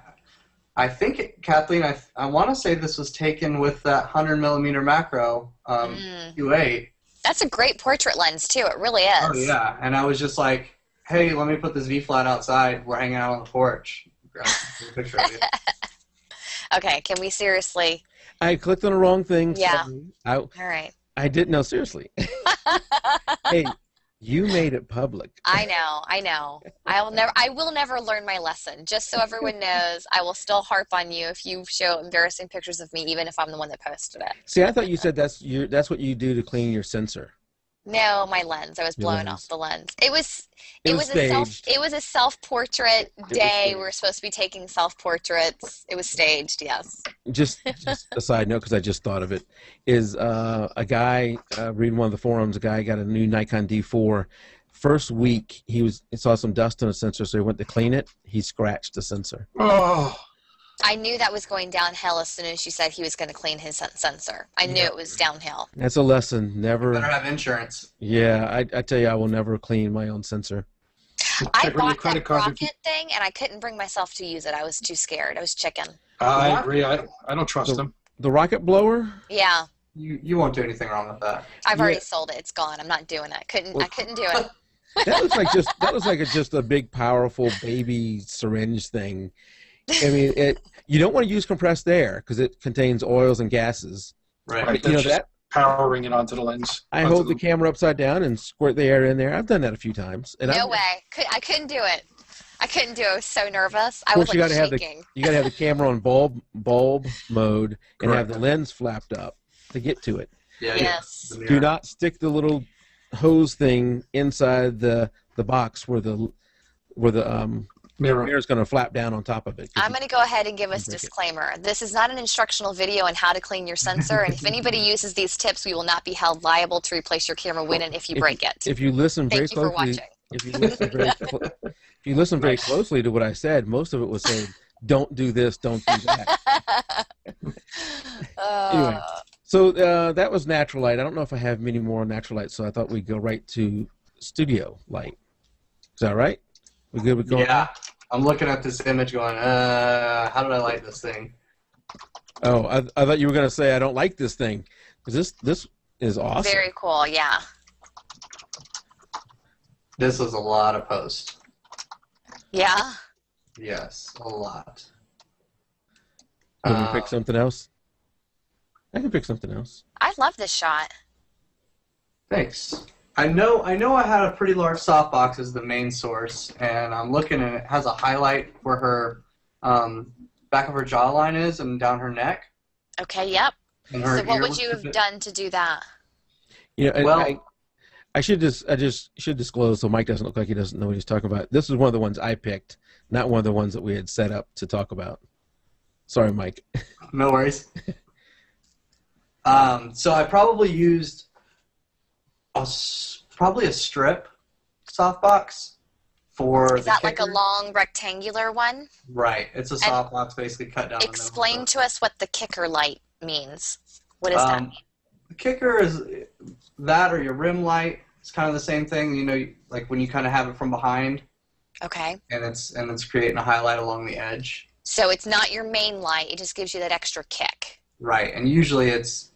[SPEAKER 3] I think, Kathleen, I want to say this was taken with that 100mm macro Q8.
[SPEAKER 2] That's a great portrait lens, too. It really is.
[SPEAKER 3] Oh, yeah. And I was just like, hey, let me put this V-flat outside. We're hanging out on the porch. Grab a picture of it.
[SPEAKER 2] Okay, can we seriously?
[SPEAKER 1] I clicked on the wrong thing.
[SPEAKER 2] Yeah.
[SPEAKER 1] All
[SPEAKER 2] right.
[SPEAKER 1] I didn't know, seriously. Hey, you made it public.
[SPEAKER 2] I know. I will never learn my lesson. Just so everyone knows, I will still harp on you if you show embarrassing pictures of me, even if I'm the one that posted it.
[SPEAKER 1] See, I thought you said that's what you do to clean your sensor.
[SPEAKER 2] No, my lens. I was blowing off the lens. It was
[SPEAKER 1] staged.
[SPEAKER 2] a self-portrait day. We were supposed to be taking self-portraits. It was staged, yes.
[SPEAKER 1] Just a side note, because I just thought of it, is a guy reading one of the forums. A guy got a new Nikon D4. First week, he saw some dust on the sensor, so he went to clean it. He scratched the sensor.
[SPEAKER 4] Oh.
[SPEAKER 2] I knew that was going downhill as soon as she said he was going to clean his sensor. I knew it was downhill.
[SPEAKER 1] That's a lesson. Never.
[SPEAKER 3] Better have insurance.
[SPEAKER 1] Yeah, I tell you, I will never clean my own sensor.
[SPEAKER 2] I bought that rocket thing, and I couldn't bring myself to use it. I was too scared. I was chicken.
[SPEAKER 4] I agree. I don't trust them.
[SPEAKER 1] The rocket blower?
[SPEAKER 2] Yeah.
[SPEAKER 3] You won't do anything wrong with that.
[SPEAKER 2] I've already sold it. It's gone. I'm not doing it. I couldn't do it.
[SPEAKER 1] That looks like just a big, powerful baby syringe thing. I mean, you don't want to use compressed air because it contains oils and gases.
[SPEAKER 3] Right.
[SPEAKER 1] You know that
[SPEAKER 4] powering it onto the lens.
[SPEAKER 1] I hold the camera upside down and squirt the air in there. I've done that a few times. And
[SPEAKER 2] no way. I couldn't do it. I couldn't do it. I was so nervous. I was like shaking.
[SPEAKER 1] You got to have the camera on bulb mode and have the lens flapped up to get to it.
[SPEAKER 3] Yeah.
[SPEAKER 2] Yes.
[SPEAKER 1] Do not stick the little hose thing inside the box where the mirror is going to flap down on top of it.
[SPEAKER 2] I'm going to go ahead and give us a disclaimer. This is not an instructional video on how to clean your sensor, and if anybody uses these tips, we will not be held liable to replace your camera when and if you break it.
[SPEAKER 1] If you listen very closely, if you listen very closely to what I said, most of it was saying, "Don't do this, don't do that." Anyway, So that was natural light. I don't know if I have many more natural lights, so I thought we'd go right to studio light. Is that right? We good with going?
[SPEAKER 3] Yeah. I'm looking at this image going, how did I light this thing?
[SPEAKER 1] Oh, I thought you were going to say I don't like this thing. Because this is awesome.
[SPEAKER 2] Very cool, yeah.
[SPEAKER 3] This was a lot of post.
[SPEAKER 2] Yeah?
[SPEAKER 3] Yes, a lot.
[SPEAKER 1] Can we pick something else? I can pick something else.
[SPEAKER 2] I love this shot.
[SPEAKER 3] Thanks. I know I had a pretty large softbox as the main source, and I'm looking and it has a highlight where her back of her jawline is and down her neck.
[SPEAKER 2] Okay, yep.
[SPEAKER 3] And her
[SPEAKER 2] So what
[SPEAKER 3] ear
[SPEAKER 2] would
[SPEAKER 3] looks
[SPEAKER 2] you
[SPEAKER 3] a
[SPEAKER 2] have
[SPEAKER 3] bit-
[SPEAKER 2] done to do that?
[SPEAKER 1] You know,
[SPEAKER 3] Well,
[SPEAKER 1] I should disclose so Mike doesn't look like he doesn't know what he's talking about. This is one of the ones I picked, not one of the ones that we had set up to talk about. Sorry, Mike.
[SPEAKER 3] no worries. So I probably used probably a strip softbox for
[SPEAKER 2] Is
[SPEAKER 3] the
[SPEAKER 2] that like a
[SPEAKER 3] kicker.
[SPEAKER 2] long rectangular one?
[SPEAKER 3] Right. It's a
[SPEAKER 2] And
[SPEAKER 3] softbox basically cut down the middle.
[SPEAKER 2] Explain to us what the kicker light means. What does that mean?
[SPEAKER 3] The kicker is that or your rim light. It's kind of the same thing, you know, like when you kind of have it from behind
[SPEAKER 2] Okay.
[SPEAKER 3] and it's creating a highlight along the edge.
[SPEAKER 2] So it's not your main light, it just gives you that extra kick.
[SPEAKER 3] Right. And usually it's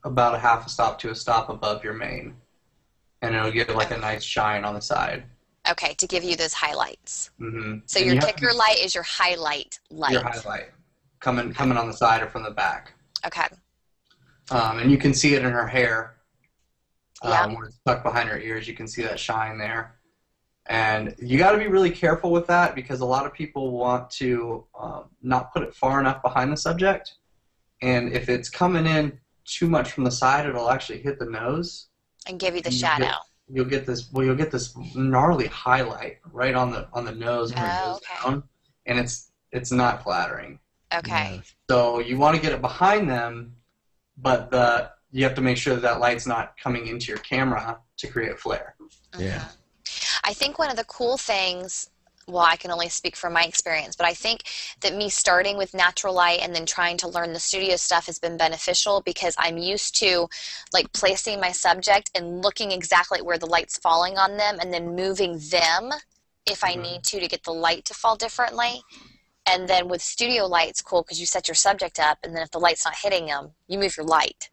[SPEAKER 3] about a half a stop to a stop above your main. And it'll give like a nice shine on the side.
[SPEAKER 2] Okay, to give you those highlights.
[SPEAKER 3] Mm-hmm.
[SPEAKER 2] So your kicker light is your highlight light.
[SPEAKER 3] Your highlight coming on the side or from the back.
[SPEAKER 2] Okay.
[SPEAKER 3] And you can see it in her hair.
[SPEAKER 2] Yeah.
[SPEAKER 3] Where it's tucked behind her ears, you can see that shine there. And you got to be really careful with that because a lot of people want to not put it far enough behind the subject. And if it's coming in too much from the side, it'll actually hit the nose.
[SPEAKER 2] And give you the
[SPEAKER 3] And
[SPEAKER 2] shadow.
[SPEAKER 3] You'll get this gnarly highlight right on the nose and her nose
[SPEAKER 2] okay.
[SPEAKER 3] down, and it's not flattering.
[SPEAKER 2] Okay.
[SPEAKER 3] So you want to get it behind them, but you have to make sure that light's not coming into your camera to create flare.
[SPEAKER 1] Yeah.
[SPEAKER 2] I think one of the cool things, well, I can only speak from my experience, but I think that me starting with natural light and then trying to learn the studio stuff has been beneficial because I'm used to like placing my subject and looking exactly where the light's falling on them and then moving them if I need to get the light to fall differently. And then with studio light, it's cool because you set your subject up and then if the light's not hitting them, you move your light.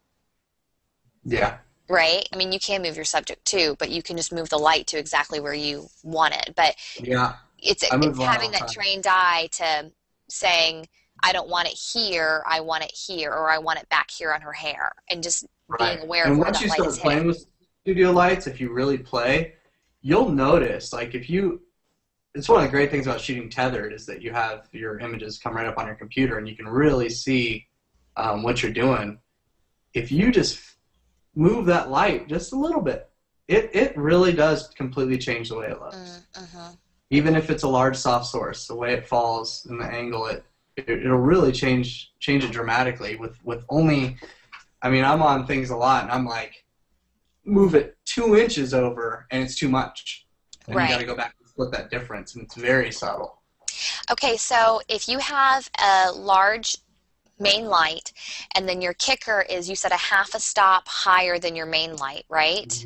[SPEAKER 3] Yeah.
[SPEAKER 2] Right? I mean, you can move your subject too, but you can just move the light to exactly where you want it. But
[SPEAKER 3] Yeah.
[SPEAKER 2] it's having that trained eye to saying, I don't want it here, I want it here, or I want it back here on her hair, and just being aware of where that light is hitting.
[SPEAKER 3] And once you start playing with studio lights, if you really play, you'll notice, like it's one of the great things about shooting tethered is that you have your images come right up on your computer and you can really see what you're doing. If you just move that light just a little bit, it really does completely change the way it looks. Even if it's a large soft source, the way it falls and the angle, it'll really change it dramatically with only, I mean, I'm on things a lot and I'm like, move it 2 inches over and it's too much. And you got to go back and split that difference, and it's very subtle.
[SPEAKER 2] Okay, so if you have a large main light and then your kicker is, you said, a half a stop higher than your main light, right?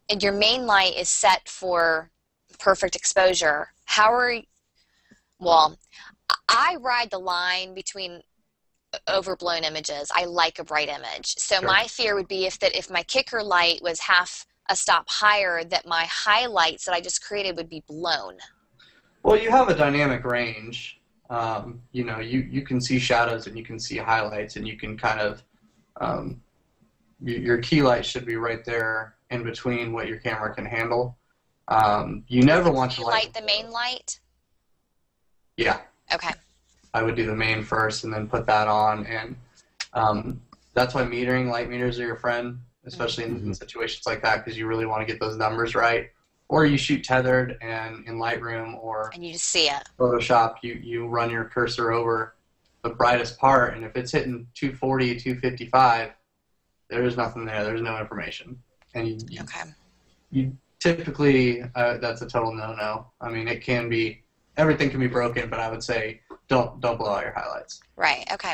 [SPEAKER 2] And your main light is set for perfect exposure. Well, I ride the line between overblown images. I like a bright image. So my fear would be if my kicker light was half a stop higher, that my highlights that I just created would be blown.
[SPEAKER 3] Well, you have a dynamic range. You know, you can see shadows and you can see highlights, and you can kind of your key light should be right there in between what your camera can handle. You never want to
[SPEAKER 2] light the main light.
[SPEAKER 3] Yeah.
[SPEAKER 2] Okay.
[SPEAKER 3] I would do the main first and then put that on, and that's why light meters are your friend, especially in situations like that, because you really want to get those numbers right. Or you shoot tethered, and in Lightroom or
[SPEAKER 2] and you just see it.
[SPEAKER 3] Photoshop, you run your cursor over the brightest part, and if it's hitting 240, 255, there's nothing there. There's no information. And you typically, that's a total no-no. I mean, everything can be broken, but I would say don't blow out your highlights.
[SPEAKER 2] Right, okay.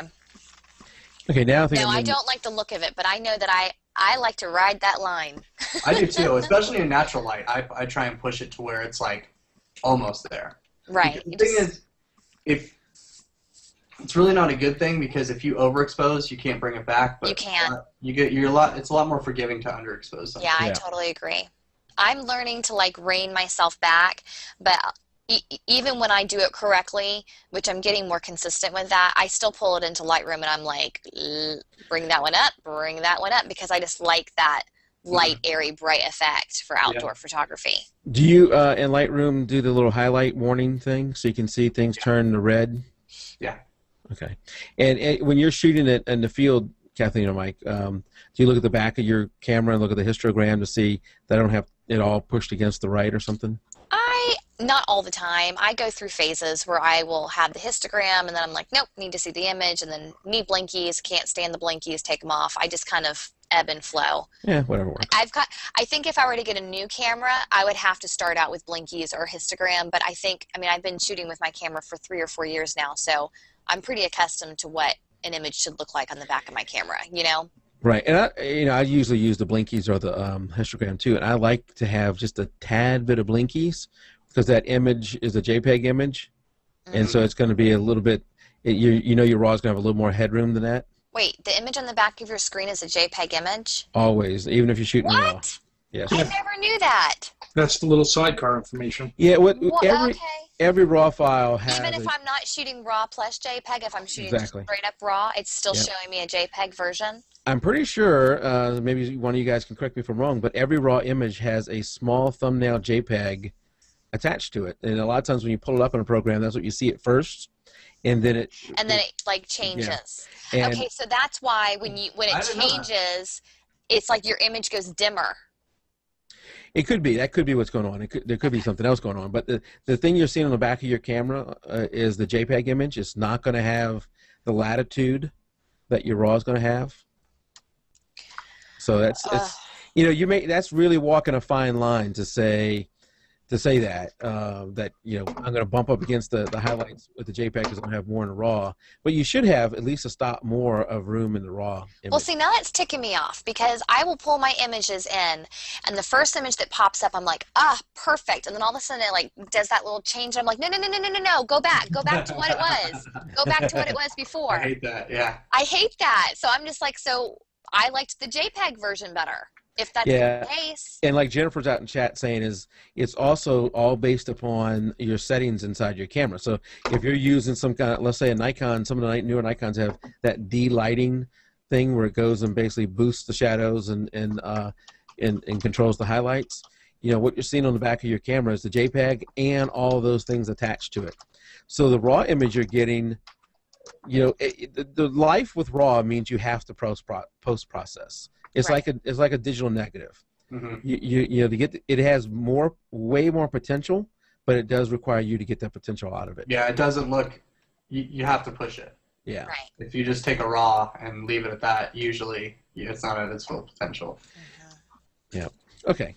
[SPEAKER 1] Okay, now I think
[SPEAKER 2] No,
[SPEAKER 1] I'm
[SPEAKER 2] I
[SPEAKER 1] in,
[SPEAKER 2] don't like the look of it, but I know that I like to ride that line.
[SPEAKER 3] I do too, especially in natural light. I try and push it to where it's like almost there.
[SPEAKER 2] Right.
[SPEAKER 3] Because the thing is, if it's really not a good thing, because if you overexpose, you can't bring it back. But
[SPEAKER 2] You can't.
[SPEAKER 3] It's a lot more forgiving to underexpose something.
[SPEAKER 2] Yeah, I
[SPEAKER 1] Yeah.
[SPEAKER 2] totally agree. I'm learning to like rein myself back, but even when I do it correctly, which I'm getting more consistent with that, I still pull it into Lightroom and I'm like, bring that one up, because I just like that light, airy, bright effect for outdoor photography.
[SPEAKER 1] do you in Lightroom do the little highlight warning thing so you can see things turn to red?
[SPEAKER 3] Yeah.
[SPEAKER 1] Okay. And when you're shooting it in the field, Kathleen or Mike, do you look at the back of your camera and look at the histogram to see that I don't have it all pushed against the right or something?
[SPEAKER 2] Not all the time. I go through phases where I will have the histogram and then I'm like, nope, need to see the image, and then need blinkies, can't stand the blinkies, take them off. I just kind of ebb and flow.
[SPEAKER 1] Yeah, whatever works.
[SPEAKER 2] I think if I were to get a new camera, I would have to start out with blinkies or histogram, but I mean, I've been shooting with my camera for 3 or 4 years now, so I'm pretty accustomed to what an image should look like on the back of my camera, you know?
[SPEAKER 1] Right, and I usually use the blinkies or the histogram too, and I like to have just a tad bit of blinkies because that image is a JPEG image, and so it's going to be a little bit. You know your RAW is going to have a little more headroom than that.
[SPEAKER 2] Wait, the image on the back of your screen is a JPEG image?
[SPEAKER 1] Always, even if you're shooting RAW.
[SPEAKER 2] What?
[SPEAKER 1] Yes.
[SPEAKER 2] I never knew that.
[SPEAKER 4] That's the little sidecar information.
[SPEAKER 1] Yeah.
[SPEAKER 2] Okay.
[SPEAKER 1] Every RAW file has.
[SPEAKER 2] Even if I'm not shooting RAW plus JPEG, if I'm shooting just
[SPEAKER 1] Exactly.
[SPEAKER 2] straight up RAW, it's still
[SPEAKER 1] Yep.
[SPEAKER 2] showing me a JPEG version?
[SPEAKER 1] I'm pretty sure, maybe one of you guys can correct me if I'm wrong, but every RAW image has a small thumbnail JPEG attached to it. And a lot of times when you pull it up in a program, that's what you see at first. And then it
[SPEAKER 2] like changes.
[SPEAKER 1] And
[SPEAKER 2] Okay, so that's why when it
[SPEAKER 3] I didn't know that.
[SPEAKER 2] changes, it's like your image goes dimmer.
[SPEAKER 1] it could be. That could be what's going on. There could be something else going on. But the thing you're seeing on the back of your camera is the JPEG image. It's not going to have the latitude that your RAW is going to have. So that's that's really walking a fine line to say that I'm going to bump up against the highlights with the JPEG because I'm going to have more in the RAW. But you should have at least a stop more of room in the RAW image.
[SPEAKER 2] Well, see, now that's ticking me off because I will pull my images in, and the first image that pops up, I'm like, perfect. And then all of a sudden it like does that little change. And I'm like, no, go back to what it was. Go back to what it was before.
[SPEAKER 3] I hate that. Yeah.
[SPEAKER 2] I hate that. So I'm just like, so I liked the JPEG version better. If that's the case.
[SPEAKER 1] And like Jennifer's out in chat saying it's also all based upon your settings inside your camera. So if you're using some kind of, let's say a Nikon, some of the newer Nikons have that de-lighting thing where it goes and basically boosts the shadows and controls the highlights. What you're seeing on the back of your camera is the JPEG and all of those things attached to it. So the RAW image you're getting, the life with RAW means you have to post-process. It's
[SPEAKER 2] right.
[SPEAKER 1] like a digital negative.
[SPEAKER 3] Mm-hmm.
[SPEAKER 1] It has way more potential, but it does require you to get that potential out of it.
[SPEAKER 3] Yeah, it doesn't look. You have to push it.
[SPEAKER 1] Yeah.
[SPEAKER 2] Right.
[SPEAKER 3] If you just take a RAW and leave it at that, usually it's not at its full potential.
[SPEAKER 2] Mm-hmm.
[SPEAKER 1] Yeah. Okay.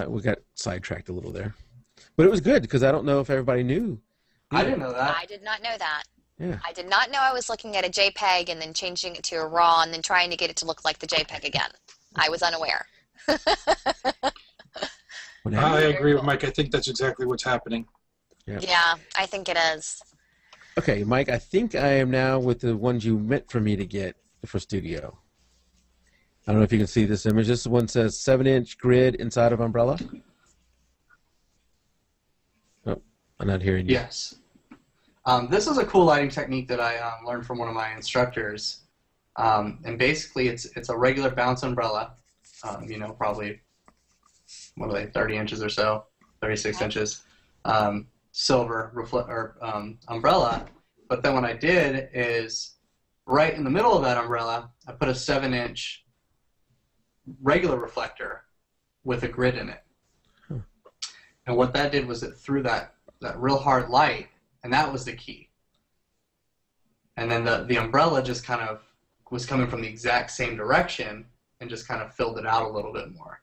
[SPEAKER 1] We got sidetracked a little there, but it was good because I don't know if everybody knew.
[SPEAKER 3] I didn't know that.
[SPEAKER 2] I did not know that.
[SPEAKER 1] Yeah.
[SPEAKER 2] I did not know I was looking at a JPEG and then changing it to a RAW and then trying to get it to look like the JPEG again. I was unaware.
[SPEAKER 4] I agree with Mike. I think that's exactly what's happening.
[SPEAKER 2] Yeah, I think it is.
[SPEAKER 1] Okay, Mike, I think I am now with the ones you meant for me to get for studio. I don't know if you can see this image. This one says 7-inch grid inside of umbrella. Oh, I'm not hearing you.
[SPEAKER 3] Yes. This is a cool lighting technique that I learned from one of my instructors. And basically, it's a regular bounce umbrella. Probably, 30 inches or so, 36 inches. Silver umbrella. But then what I did is, right in the middle of that umbrella, I put a 7-inch regular reflector with a grid in it. And what that did was it threw that real hard light. And that was the key. And then the umbrella just kind of was coming from the exact same direction and just kind of filled it out a little bit more.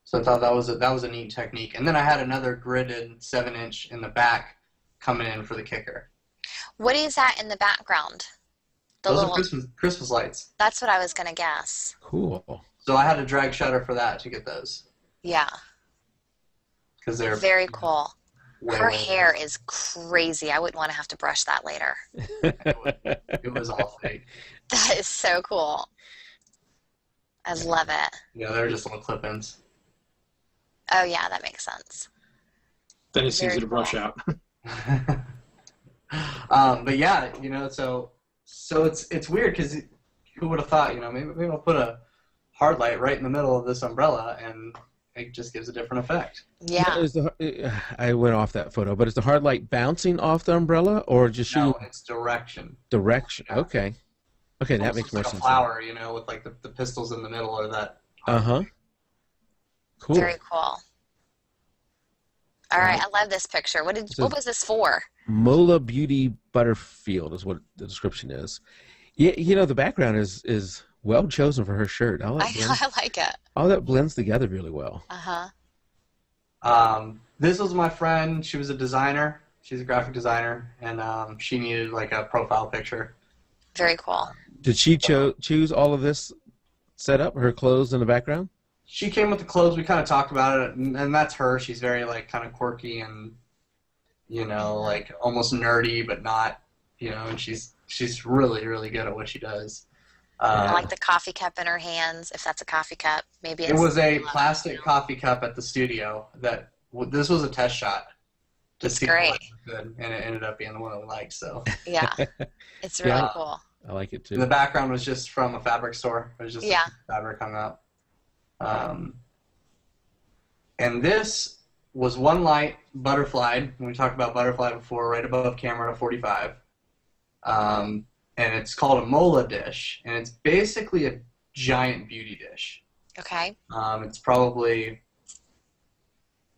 [SPEAKER 3] So I thought that was a neat technique. And then I had another gridded 7-inch in the back coming in for the kicker.
[SPEAKER 2] What is that in the background?
[SPEAKER 3] Those are Christmas lights.
[SPEAKER 2] That's what I was gonna guess.
[SPEAKER 1] Cool.
[SPEAKER 3] So I had to drag shutter for that to get those.
[SPEAKER 2] Yeah.
[SPEAKER 3] Because they're
[SPEAKER 2] very cool. Her
[SPEAKER 3] way
[SPEAKER 2] hair is crazy. I wouldn't want to have to brush that later.
[SPEAKER 3] It was all fake.
[SPEAKER 2] That is so cool. I love it.
[SPEAKER 3] Yeah, they're just little clip-ins.
[SPEAKER 2] Oh yeah, that makes sense.
[SPEAKER 4] Then it's easy to brush out.
[SPEAKER 3] But yeah, so it's weird because who would have thought, maybe I'll put a hard light right in the middle of this umbrella and it just gives a different effect.
[SPEAKER 2] Yeah.
[SPEAKER 1] I went off that photo, but is the hard light bouncing off the umbrella or just shooting?
[SPEAKER 3] No, it's direction.
[SPEAKER 1] Direction. Okay. Okay, that makes more
[SPEAKER 3] like
[SPEAKER 1] sense.
[SPEAKER 3] A flower, with like the pistils in the middle or that.
[SPEAKER 1] Cool.
[SPEAKER 2] Very cool. All right, I love this picture. What was this for?
[SPEAKER 1] Mola Beauty Butterfield is what the description is. Yeah, the background is well chosen for her shirt.
[SPEAKER 2] I like it.
[SPEAKER 1] All that blends together really well.
[SPEAKER 3] This was my friend. She was a designer. She's a graphic designer, and she needed like a profile picture.
[SPEAKER 2] Very cool.
[SPEAKER 1] Did she choose all of this setup, her clothes in the background?
[SPEAKER 3] She came with the clothes. We kind of talked about it, and that's her. She's very like kind of quirky and like almost nerdy, but not. And she's really really good at what she does.
[SPEAKER 2] I like the coffee cup in her hands. If that's a coffee cup, maybe
[SPEAKER 3] it was a plastic coffee cup at the studio. This was a test shot to see if it was good, and it ended up being the one we liked. So
[SPEAKER 2] yeah, it's really cool.
[SPEAKER 1] I like it too.
[SPEAKER 3] And the background was just from a fabric store. It was just fabric hung up. And this was one light butterflied. We talked about butterfly before, right above camera to 45. And it's called a Mola dish, and it's basically a giant beauty dish.
[SPEAKER 2] Okay.
[SPEAKER 3] It's probably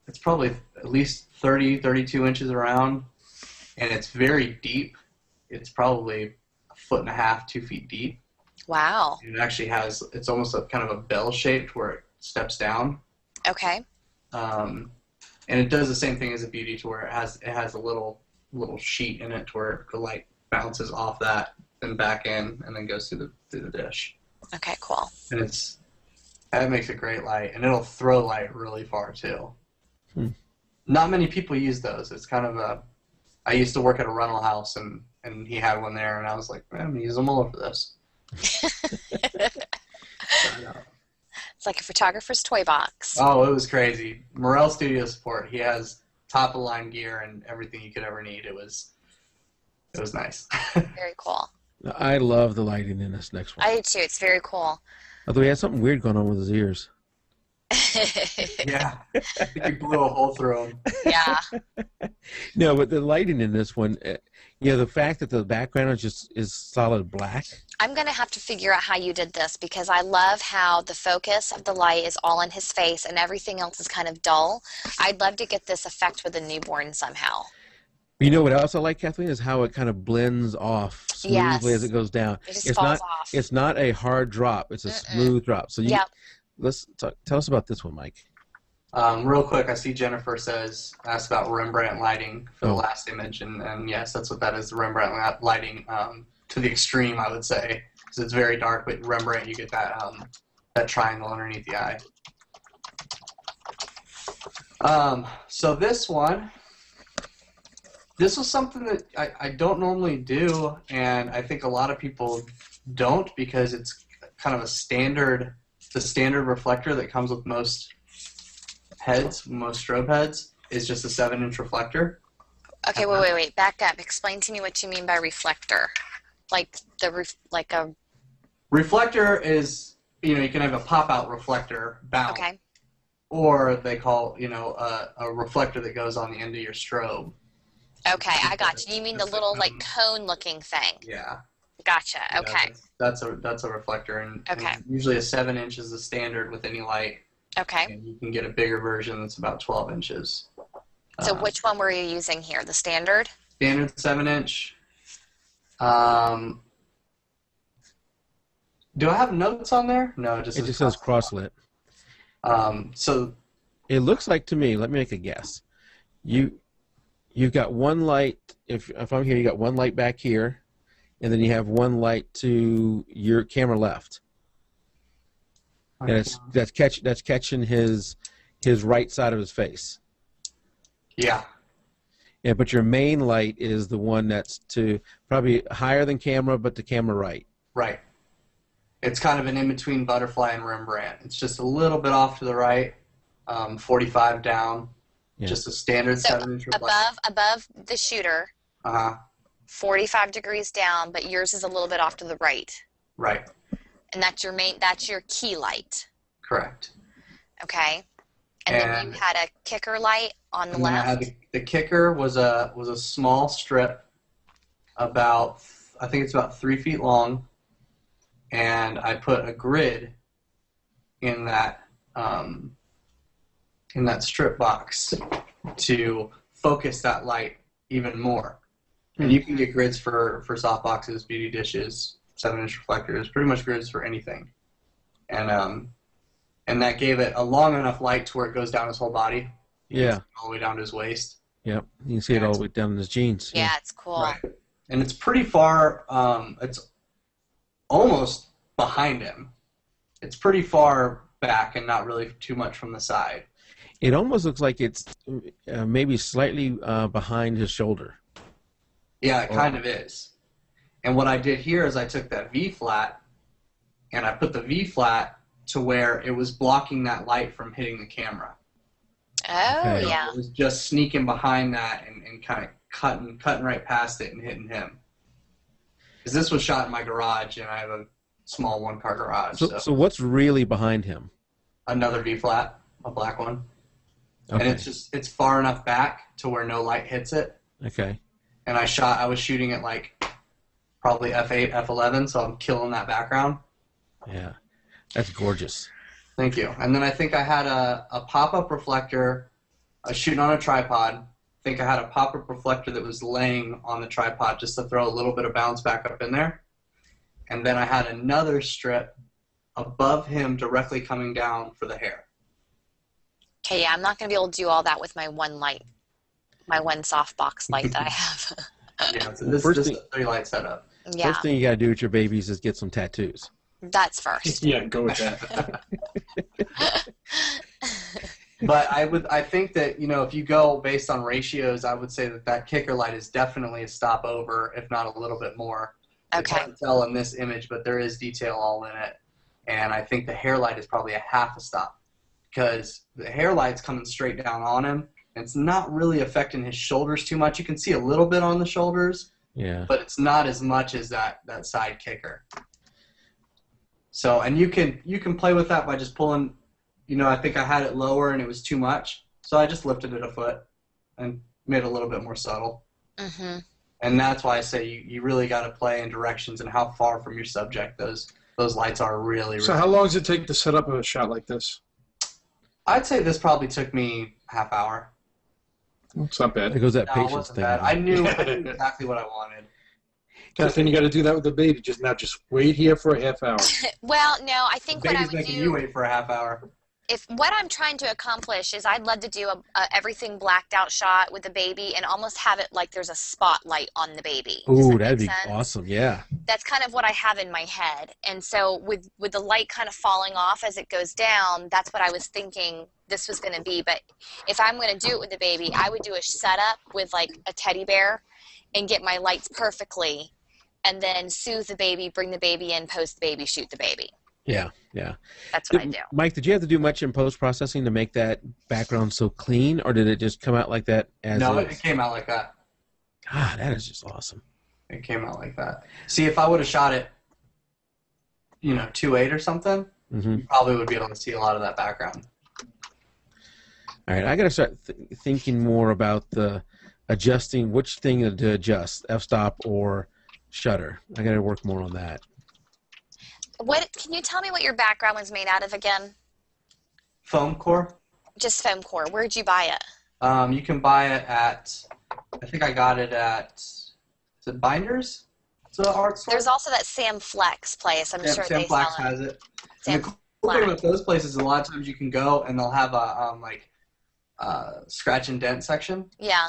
[SPEAKER 3] at least 30, 32 inches around, and it's very deep. It's probably 1.5 feet, 2 feet deep.
[SPEAKER 2] Wow.
[SPEAKER 3] It actually it's almost a kind of a bell shaped where it steps down.
[SPEAKER 2] Okay.
[SPEAKER 3] And it does the same thing as a beauty to where it has a little sheet in it to where the light bounces off that and back in and then goes through the dish.
[SPEAKER 2] Okay, cool.
[SPEAKER 3] And that makes a great light, and it'll throw light really far too. Not many people use those. It's kind of I used to work at a rental house and he had one there, and I was like, man, I'm gonna use a Mola for this.
[SPEAKER 2] It's like a photographer's toy box.
[SPEAKER 3] Oh, it was crazy. Morel Studio Support. He has top of the line gear and everything you could ever need. It was nice.
[SPEAKER 2] Very cool.
[SPEAKER 1] I love the lighting in this next one.
[SPEAKER 2] I do too. It's very cool.
[SPEAKER 1] Although he has something weird going on with his ears.
[SPEAKER 3] Yeah. I think you blew a hole through him.
[SPEAKER 2] Yeah.
[SPEAKER 1] No, but the lighting in this one, the fact that the background is solid black.
[SPEAKER 2] I'm going to have to figure out how you did this because I love how the focus of the light is all on his face and everything else is kind of dull. I'd love to get this effect with a newborn somehow.
[SPEAKER 1] You know what else I like, Kathleen, is how it kind of blends off smoothly as it goes down.
[SPEAKER 2] It just falls off.
[SPEAKER 1] It's not a hard drop. It's a smooth drop. So tell us about this one, Mike.
[SPEAKER 3] Real quick, I see Jennifer asked about Rembrandt lighting for the last image, and yes, that's what that is, the Rembrandt lighting to the extreme, I would say, because it's very dark, but Rembrandt, you get that triangle underneath the eye. So this one, this was something that I don't normally do, and I think a lot of people don't because it's kind of the standard reflector that comes with most strobe heads is just a 7-inch reflector.
[SPEAKER 2] Okay, wait. Back up. Explain to me what you mean by reflector. Like a
[SPEAKER 3] reflector is, you can have a pop-out reflector bound.
[SPEAKER 2] Okay.
[SPEAKER 3] Or they call, a reflector that goes on the end of your strobe.
[SPEAKER 2] Okay, I got you. You mean the little cone-looking thing?
[SPEAKER 3] Yeah.
[SPEAKER 2] Gotcha. Okay.
[SPEAKER 3] That's a reflector, and usually a 7-inch is the standard with any light.
[SPEAKER 2] Okay.
[SPEAKER 3] And you can get a bigger version that's about 12 inches.
[SPEAKER 2] So which one were you using here? The standard?
[SPEAKER 3] Standard 7-inch. Do I have notes on there? No, it just
[SPEAKER 1] says crosslit.
[SPEAKER 3] So
[SPEAKER 1] it looks like to me. Let me make a guess. You've got one light. If I'm here, you got one light back here, and then you have one light to your camera left. And that's catching his right side of his face.
[SPEAKER 3] Yeah.
[SPEAKER 1] Yeah, but your main light is the one that's to probably higher than camera, but to camera right.
[SPEAKER 3] Right. It's kind of an in-between butterfly and Rembrandt. It's just a little bit off to the right, 45 down, just a standard 7-inch reflector.
[SPEAKER 2] Above the shooter, 45 degrees down, but yours is a little bit off to the right.
[SPEAKER 3] Right.
[SPEAKER 2] And that's your key light.
[SPEAKER 3] Correct.
[SPEAKER 2] Okay. And then you had a kicker light on the left.
[SPEAKER 3] I had the kicker was a small strip about, I think it's about 3 feet long, and I put a grid in that strip box to focus that light even more. And you can get grids for soft boxes, beauty dishes, 7-inch reflectors, pretty much grids for anything. And that gave it a long enough light to where it goes down his whole body.
[SPEAKER 1] Yeah.
[SPEAKER 3] All the way down to his waist.
[SPEAKER 1] Yep. You can see it all the way down in his jeans.
[SPEAKER 2] Yeah, it's cool.
[SPEAKER 3] Right. And it's pretty far, it's almost behind him. It's pretty far back and not really too much from the side.
[SPEAKER 1] It almost looks like it's maybe slightly behind his shoulder.
[SPEAKER 3] Yeah, it kind of is. And what I did here is I took that V-flat and I put the V-flat to where it was blocking that light from hitting the camera.
[SPEAKER 2] Oh,
[SPEAKER 1] Okay.
[SPEAKER 2] yeah.
[SPEAKER 3] It was just sneaking behind that and kind of cutting right past it and hitting him. Because this was shot in my garage, and I have a small one-car garage.
[SPEAKER 1] So what's really behind him?
[SPEAKER 3] Another V-flat, a black one.
[SPEAKER 1] Okay.
[SPEAKER 3] And it's far enough back to where no light hits it.
[SPEAKER 1] Okay.
[SPEAKER 3] And I was shooting at like probably f8, f11, so I'm killing that background.
[SPEAKER 1] Yeah. That's gorgeous.
[SPEAKER 3] Thank you. And then I think I had a pop-up reflector. I was shooting on a tripod. I think I had a pop-up reflector that was laying on the tripod just to throw a little bit of bounce back up in there. And then I had another strip above him directly coming down for the hair.
[SPEAKER 2] Okay, yeah, I'm not going to be able to do all that with my one light, my one softbox light that I have.
[SPEAKER 3] Yeah, so this is a 3-light setup.
[SPEAKER 2] Yeah,
[SPEAKER 1] First thing you got to do with your babies is get some tattoos.
[SPEAKER 2] that's first.
[SPEAKER 4] Yeah, go with that.
[SPEAKER 3] But I think that, if you go based on ratios, I would say that kicker light is definitely a stop over, if not a little bit more.
[SPEAKER 2] Okay.
[SPEAKER 3] It's hard to tell in this image, but there is detail all in it. And I think the hair light is probably a half a stop because the hair light's coming straight down on him. And it's not really affecting his shoulders too much. You can see a little bit on the shoulders,
[SPEAKER 1] Yeah.
[SPEAKER 3] but it's not as much as that side kicker. So, and you can play with that by just pulling, I think I had it lower and it was too much. So I just lifted it a foot and made it a little bit more subtle.
[SPEAKER 2] Mm-hmm.
[SPEAKER 3] And that's why I say you really got to play in directions and how far from your subject those lights are really.
[SPEAKER 4] So how long does it take to set up a shot like this?
[SPEAKER 3] I'd say this probably took me half hour.
[SPEAKER 4] It's not bad.
[SPEAKER 1] It goes that
[SPEAKER 3] No, it
[SPEAKER 1] patience
[SPEAKER 3] wasn't
[SPEAKER 1] thing.
[SPEAKER 3] bad. I knew exactly what I wanted.
[SPEAKER 4] Kathleen, you got to do that with the baby. Just wait here for a half hour.
[SPEAKER 2] Well, no, I think what I
[SPEAKER 3] Baby's
[SPEAKER 2] would
[SPEAKER 3] making you
[SPEAKER 2] do,
[SPEAKER 3] wait for a half hour.
[SPEAKER 2] if what I'm trying to accomplish is I'd love to do a everything blacked out shot with the baby and almost have it like there's a spotlight on the baby. Does
[SPEAKER 1] Ooh,
[SPEAKER 2] that
[SPEAKER 1] that'd
[SPEAKER 2] make
[SPEAKER 1] be
[SPEAKER 2] sense?
[SPEAKER 1] awesome. Yeah.
[SPEAKER 2] That's kind of what I have in my head. And so with the light kind of falling off as it goes down, that's what I was thinking this was going to be. But if I'm going to do it with the baby, I would do a setup with like a teddy bear and get my lights perfectly and then soothe the baby, bring the baby in, post the baby, shoot the baby.
[SPEAKER 1] Yeah. Yeah.
[SPEAKER 2] That's what I do.
[SPEAKER 1] Mike, did you have to do much in post-processing to make that background so clean, or did it just come out like that as
[SPEAKER 3] No,
[SPEAKER 1] is?
[SPEAKER 3] it came out like that.
[SPEAKER 1] God, that is just awesome.
[SPEAKER 3] It came out like that. See, if I would have shot it, 2.8 or something,
[SPEAKER 1] Mm-hmm.
[SPEAKER 3] you probably would be able to see a lot of that background.
[SPEAKER 1] All right, I got to start thinking more about the adjusting, which thing to adjust, f-stop or shutter. I got to work more on that.
[SPEAKER 2] What can you tell me what your background was made out of again?
[SPEAKER 3] Foam core.
[SPEAKER 2] Just foam core. Where'd you buy it?
[SPEAKER 3] You can buy it at, I think I got it at, is it Binders? It's an art store.
[SPEAKER 2] There's also that Sam Flex place. I'm sure
[SPEAKER 3] Sam
[SPEAKER 2] they
[SPEAKER 3] Flax
[SPEAKER 2] sell it.
[SPEAKER 3] has it.
[SPEAKER 2] Sam
[SPEAKER 3] And the cool thing about those places is a lot of times you can go and they'll have a scratch and dent section.
[SPEAKER 2] Yeah.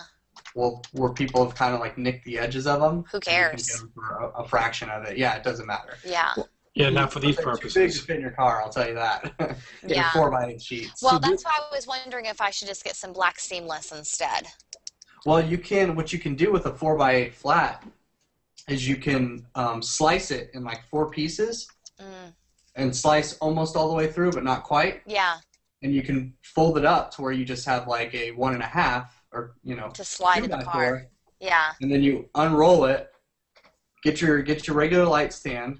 [SPEAKER 3] where people have kind of like nicked the edges of them.
[SPEAKER 2] Who
[SPEAKER 3] You can
[SPEAKER 2] cares?
[SPEAKER 3] get them for a fraction of it. Yeah, it doesn't matter.
[SPEAKER 2] Yeah.
[SPEAKER 4] Yeah, not for these
[SPEAKER 3] They're
[SPEAKER 4] purposes.
[SPEAKER 3] too big to fit in your car, I'll tell you that. They're
[SPEAKER 2] Yeah.
[SPEAKER 3] 4x8 sheets.
[SPEAKER 2] Well, that's why I was wondering if I should just get some black seamless instead.
[SPEAKER 3] Well, what you can do with a 4x8 flat is you can slice it in like 4 pieces and slice almost all the way through, but not quite.
[SPEAKER 2] Yeah.
[SPEAKER 3] And you can fold it up to where you just have like a 1.5 or,
[SPEAKER 2] to slide in the car. Yeah.
[SPEAKER 3] And then you unroll it, get your regular light stand,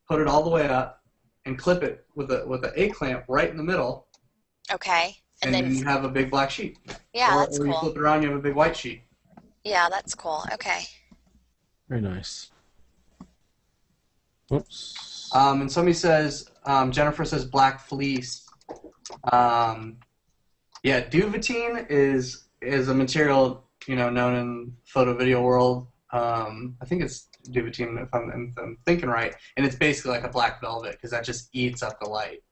[SPEAKER 3] put it all the way up, and clip it with a A-clamp right in the middle.
[SPEAKER 2] Okay.
[SPEAKER 3] And then you have a big black sheet.
[SPEAKER 2] Yeah,
[SPEAKER 3] or,
[SPEAKER 2] that's
[SPEAKER 3] or
[SPEAKER 2] cool.
[SPEAKER 3] you flip it around, you have a big white sheet.
[SPEAKER 2] Yeah, that's cool. Okay.
[SPEAKER 1] Very nice. Whoops.
[SPEAKER 3] And somebody says, Jennifer says black fleece. Yeah, duvetine is a material, known in photo video world. I think it's duvetine if I'm thinking right, and it's basically like a black velvet because that just eats up the light.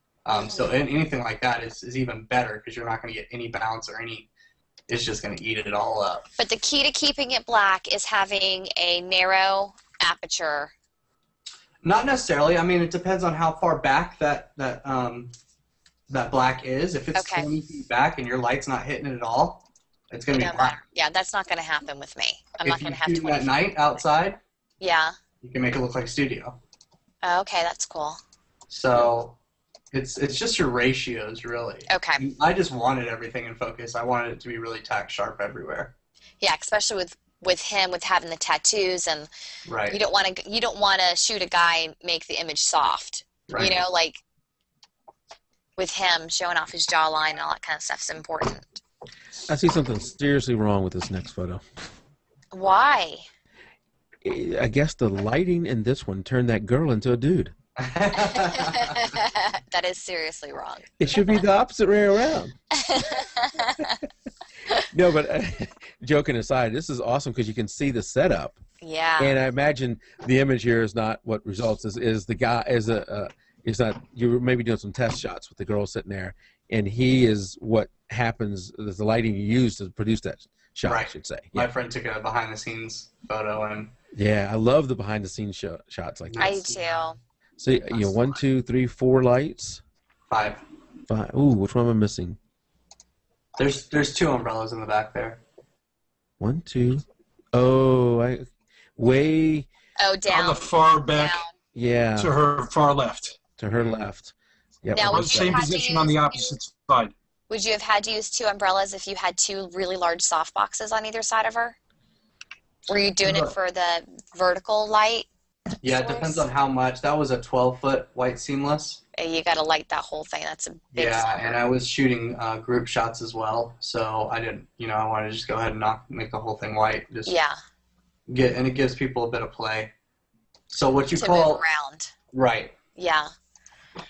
[SPEAKER 3] So anything like that is even better because you're not going to get any bounce or it's just going to eat it all up.
[SPEAKER 2] But the key to keeping it black is having a narrow aperture.
[SPEAKER 3] Not necessarily. I mean, it depends on how far back that black is. If it's 20 feet back and your light's not hitting it at all, it's going to be black.
[SPEAKER 2] Yeah, that's not going to happen with me. I'm not going to have 20
[SPEAKER 3] If you shoot at night outside,
[SPEAKER 2] yeah,
[SPEAKER 3] you can make it look like a studio.
[SPEAKER 2] Okay, that's cool.
[SPEAKER 3] So it's just your ratios, really.
[SPEAKER 2] Okay.
[SPEAKER 3] I just wanted everything in focus. I wanted it to be really tack sharp everywhere.
[SPEAKER 2] Yeah, especially with him with having the tattoos and
[SPEAKER 3] right.
[SPEAKER 2] You don't want to shoot a guy and make the image soft.
[SPEAKER 3] Right.
[SPEAKER 2] Like with him showing off his jawline and all that kind of stuff is important.
[SPEAKER 1] I see something seriously wrong with this next photo.
[SPEAKER 2] Why?
[SPEAKER 1] I guess the lighting in this one turned that girl into a dude.
[SPEAKER 2] That is seriously wrong.
[SPEAKER 1] It should be the opposite way around. No, but joking aside, this is awesome because you can see the setup.
[SPEAKER 2] Yeah.
[SPEAKER 1] And I imagine the image here is not what results. Is the guy is not you're maybe doing some test shots with the girl sitting there, and he is what happens. Is the lighting you use to produce that shot?
[SPEAKER 3] Right.
[SPEAKER 1] I should say.
[SPEAKER 3] My friend took a behind the scenes photo and.
[SPEAKER 1] Yeah, I love the behind the scenes shots like that.
[SPEAKER 2] I do too.
[SPEAKER 1] So 1, 2, 3, 4 lights.
[SPEAKER 3] 5.
[SPEAKER 1] Ooh, which one am I missing?
[SPEAKER 3] There's 2 umbrellas in the back there.
[SPEAKER 1] 1, 2. Oh, way.
[SPEAKER 2] Oh, down.
[SPEAKER 4] On the far back.
[SPEAKER 2] Down.
[SPEAKER 1] Yeah.
[SPEAKER 4] To her far left.
[SPEAKER 1] To her left. Yep.
[SPEAKER 2] Now,
[SPEAKER 4] On the same position on the opposite side.
[SPEAKER 2] Would you have had to use 2 umbrellas if you had 2 really large soft boxes on either side of her? Were you doing it for the vertical light?
[SPEAKER 3] Yeah, it depends on how much. That was a 12-foot white seamless.
[SPEAKER 2] You got to light that whole thing. That's a big
[SPEAKER 3] Yeah, and I was shooting group shots as well, so I didn't. I wanted to just go ahead and make the whole thing white. And it gives people a bit of play. So what you call
[SPEAKER 2] move around.
[SPEAKER 3] Right.
[SPEAKER 2] Yeah,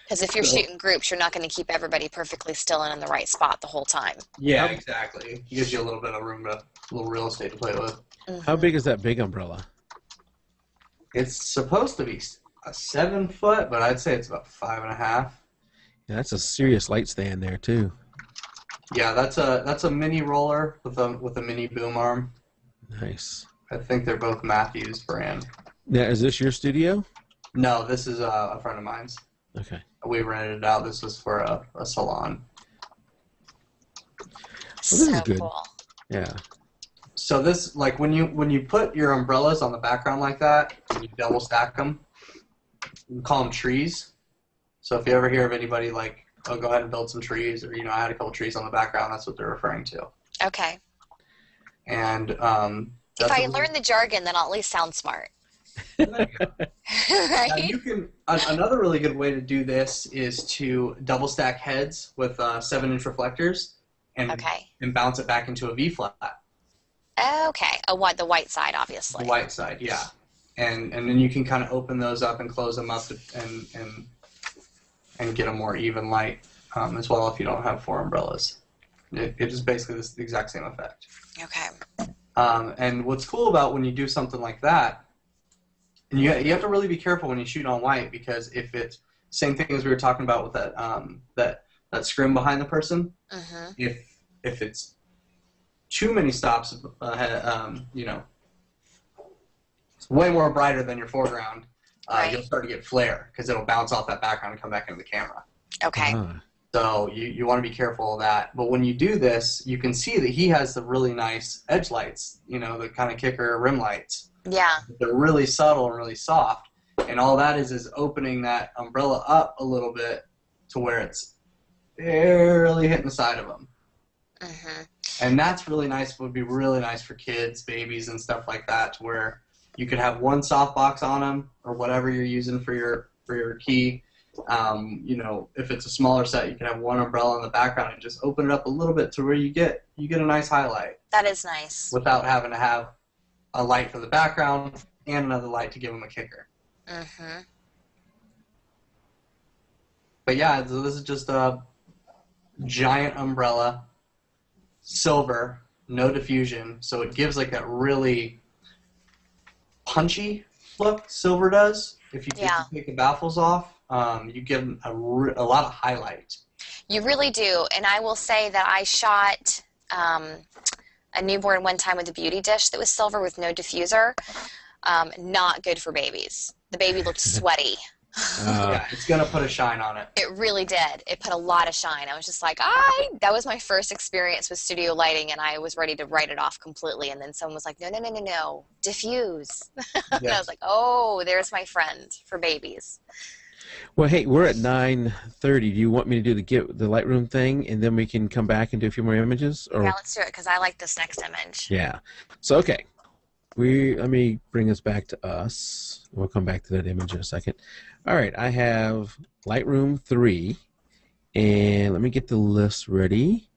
[SPEAKER 2] because if you're shooting groups, you're not going to keep everybody perfectly still and in the right spot the whole time.
[SPEAKER 3] Yeah, exactly. It gives you a little bit of room a little real estate to play with.
[SPEAKER 2] Mm-hmm.
[SPEAKER 1] How big is that big umbrella?
[SPEAKER 3] It's supposed to be a 7-foot, but I'd say it's about 5.5.
[SPEAKER 1] Yeah, that's a serious light stand there too.
[SPEAKER 3] Yeah, that's a mini roller with a mini boom arm.
[SPEAKER 1] Nice.
[SPEAKER 3] I think they're both Matthews brand.
[SPEAKER 1] Now, is this your studio?
[SPEAKER 3] No, this is a friend of mine's.
[SPEAKER 1] Okay.
[SPEAKER 3] We rented it out. This was for a salon.
[SPEAKER 1] Well, this is good.
[SPEAKER 2] Cool.
[SPEAKER 1] Yeah.
[SPEAKER 3] So this, like, when you put your umbrellas on the background like that, and you double stack them, you call them trees. So if you ever hear of anybody like, oh, go ahead and build some trees, or I had a couple trees on the background, that's what they're referring to.
[SPEAKER 2] Okay.
[SPEAKER 3] And
[SPEAKER 2] if I learn the jargon, then I'll at least sound smart.
[SPEAKER 3] Right? Now
[SPEAKER 2] Right?
[SPEAKER 3] you can. Another really good way to do this is to double stack heads with 7-inch reflectors, and bounce it back into a V flat.
[SPEAKER 2] Okay. The white side, obviously.
[SPEAKER 3] The white side, yeah. And then you can kind of open those up and close them up and get a more even light as well if you don't have 4 umbrellas. It is basically the exact same effect.
[SPEAKER 2] Okay.
[SPEAKER 3] And what's cool about when you do something like that, and you have to really be careful when you shoot on white, because if it's same thing as we were talking about with that that scrim behind the person,
[SPEAKER 2] Mm-hmm.
[SPEAKER 3] if it's too many stops, you know, it's way more brighter than your foreground, you'll start to get flare because it'll bounce off that background and come back into the camera.
[SPEAKER 2] Okay.
[SPEAKER 3] So you want to be careful of that. But when you do this, you can see that he has the really nice edge lights, you know, the kind of kicker rim lights.
[SPEAKER 2] Yeah.
[SPEAKER 3] They're really subtle and really soft. And all that is opening that umbrella up a little bit to where it's barely hitting the side of them.
[SPEAKER 2] Mm-hmm.
[SPEAKER 3] And that's really nice. Would be really nice for kids, babies, and stuff like that, to where you could have one softbox on them or whatever you're using for your key. You know, if it's a smaller set, you can have one umbrella in the background and just open it up a little bit to where you get a nice highlight.
[SPEAKER 2] That is nice.
[SPEAKER 3] Without having to have a light for the background and another light to give them a kicker.
[SPEAKER 2] Mm-hmm.
[SPEAKER 3] But yeah, so this is just a giant umbrella, silver, no diffusion, so it gives like that really punchy look. Silver does. If you take the baffles off, you give them a lot of highlight.
[SPEAKER 2] You really do, and I will say that I shot a newborn one time with a beauty dish that was silver with no diffuser. Not good for babies. The baby looked sweaty.
[SPEAKER 3] Yeah, it's gonna put a shine on it.
[SPEAKER 2] It really did. It put a lot of shine. I was just like, that was my first experience with studio lighting, and I was ready to write it off completely. And then someone was like, no, diffuse. And I was like, oh, there's my friend for babies.
[SPEAKER 1] Well, hey, we're at 9:30. Do you want me to do the Lightroom thing, and then we can come back and do a few more images? Or?
[SPEAKER 2] Yeah, let's do it, because I like this next image.
[SPEAKER 1] Yeah. So, okay. Let me bring us back to us. We'll come back to that image in a second. All right, I have Lightroom 3, and let me get the list ready.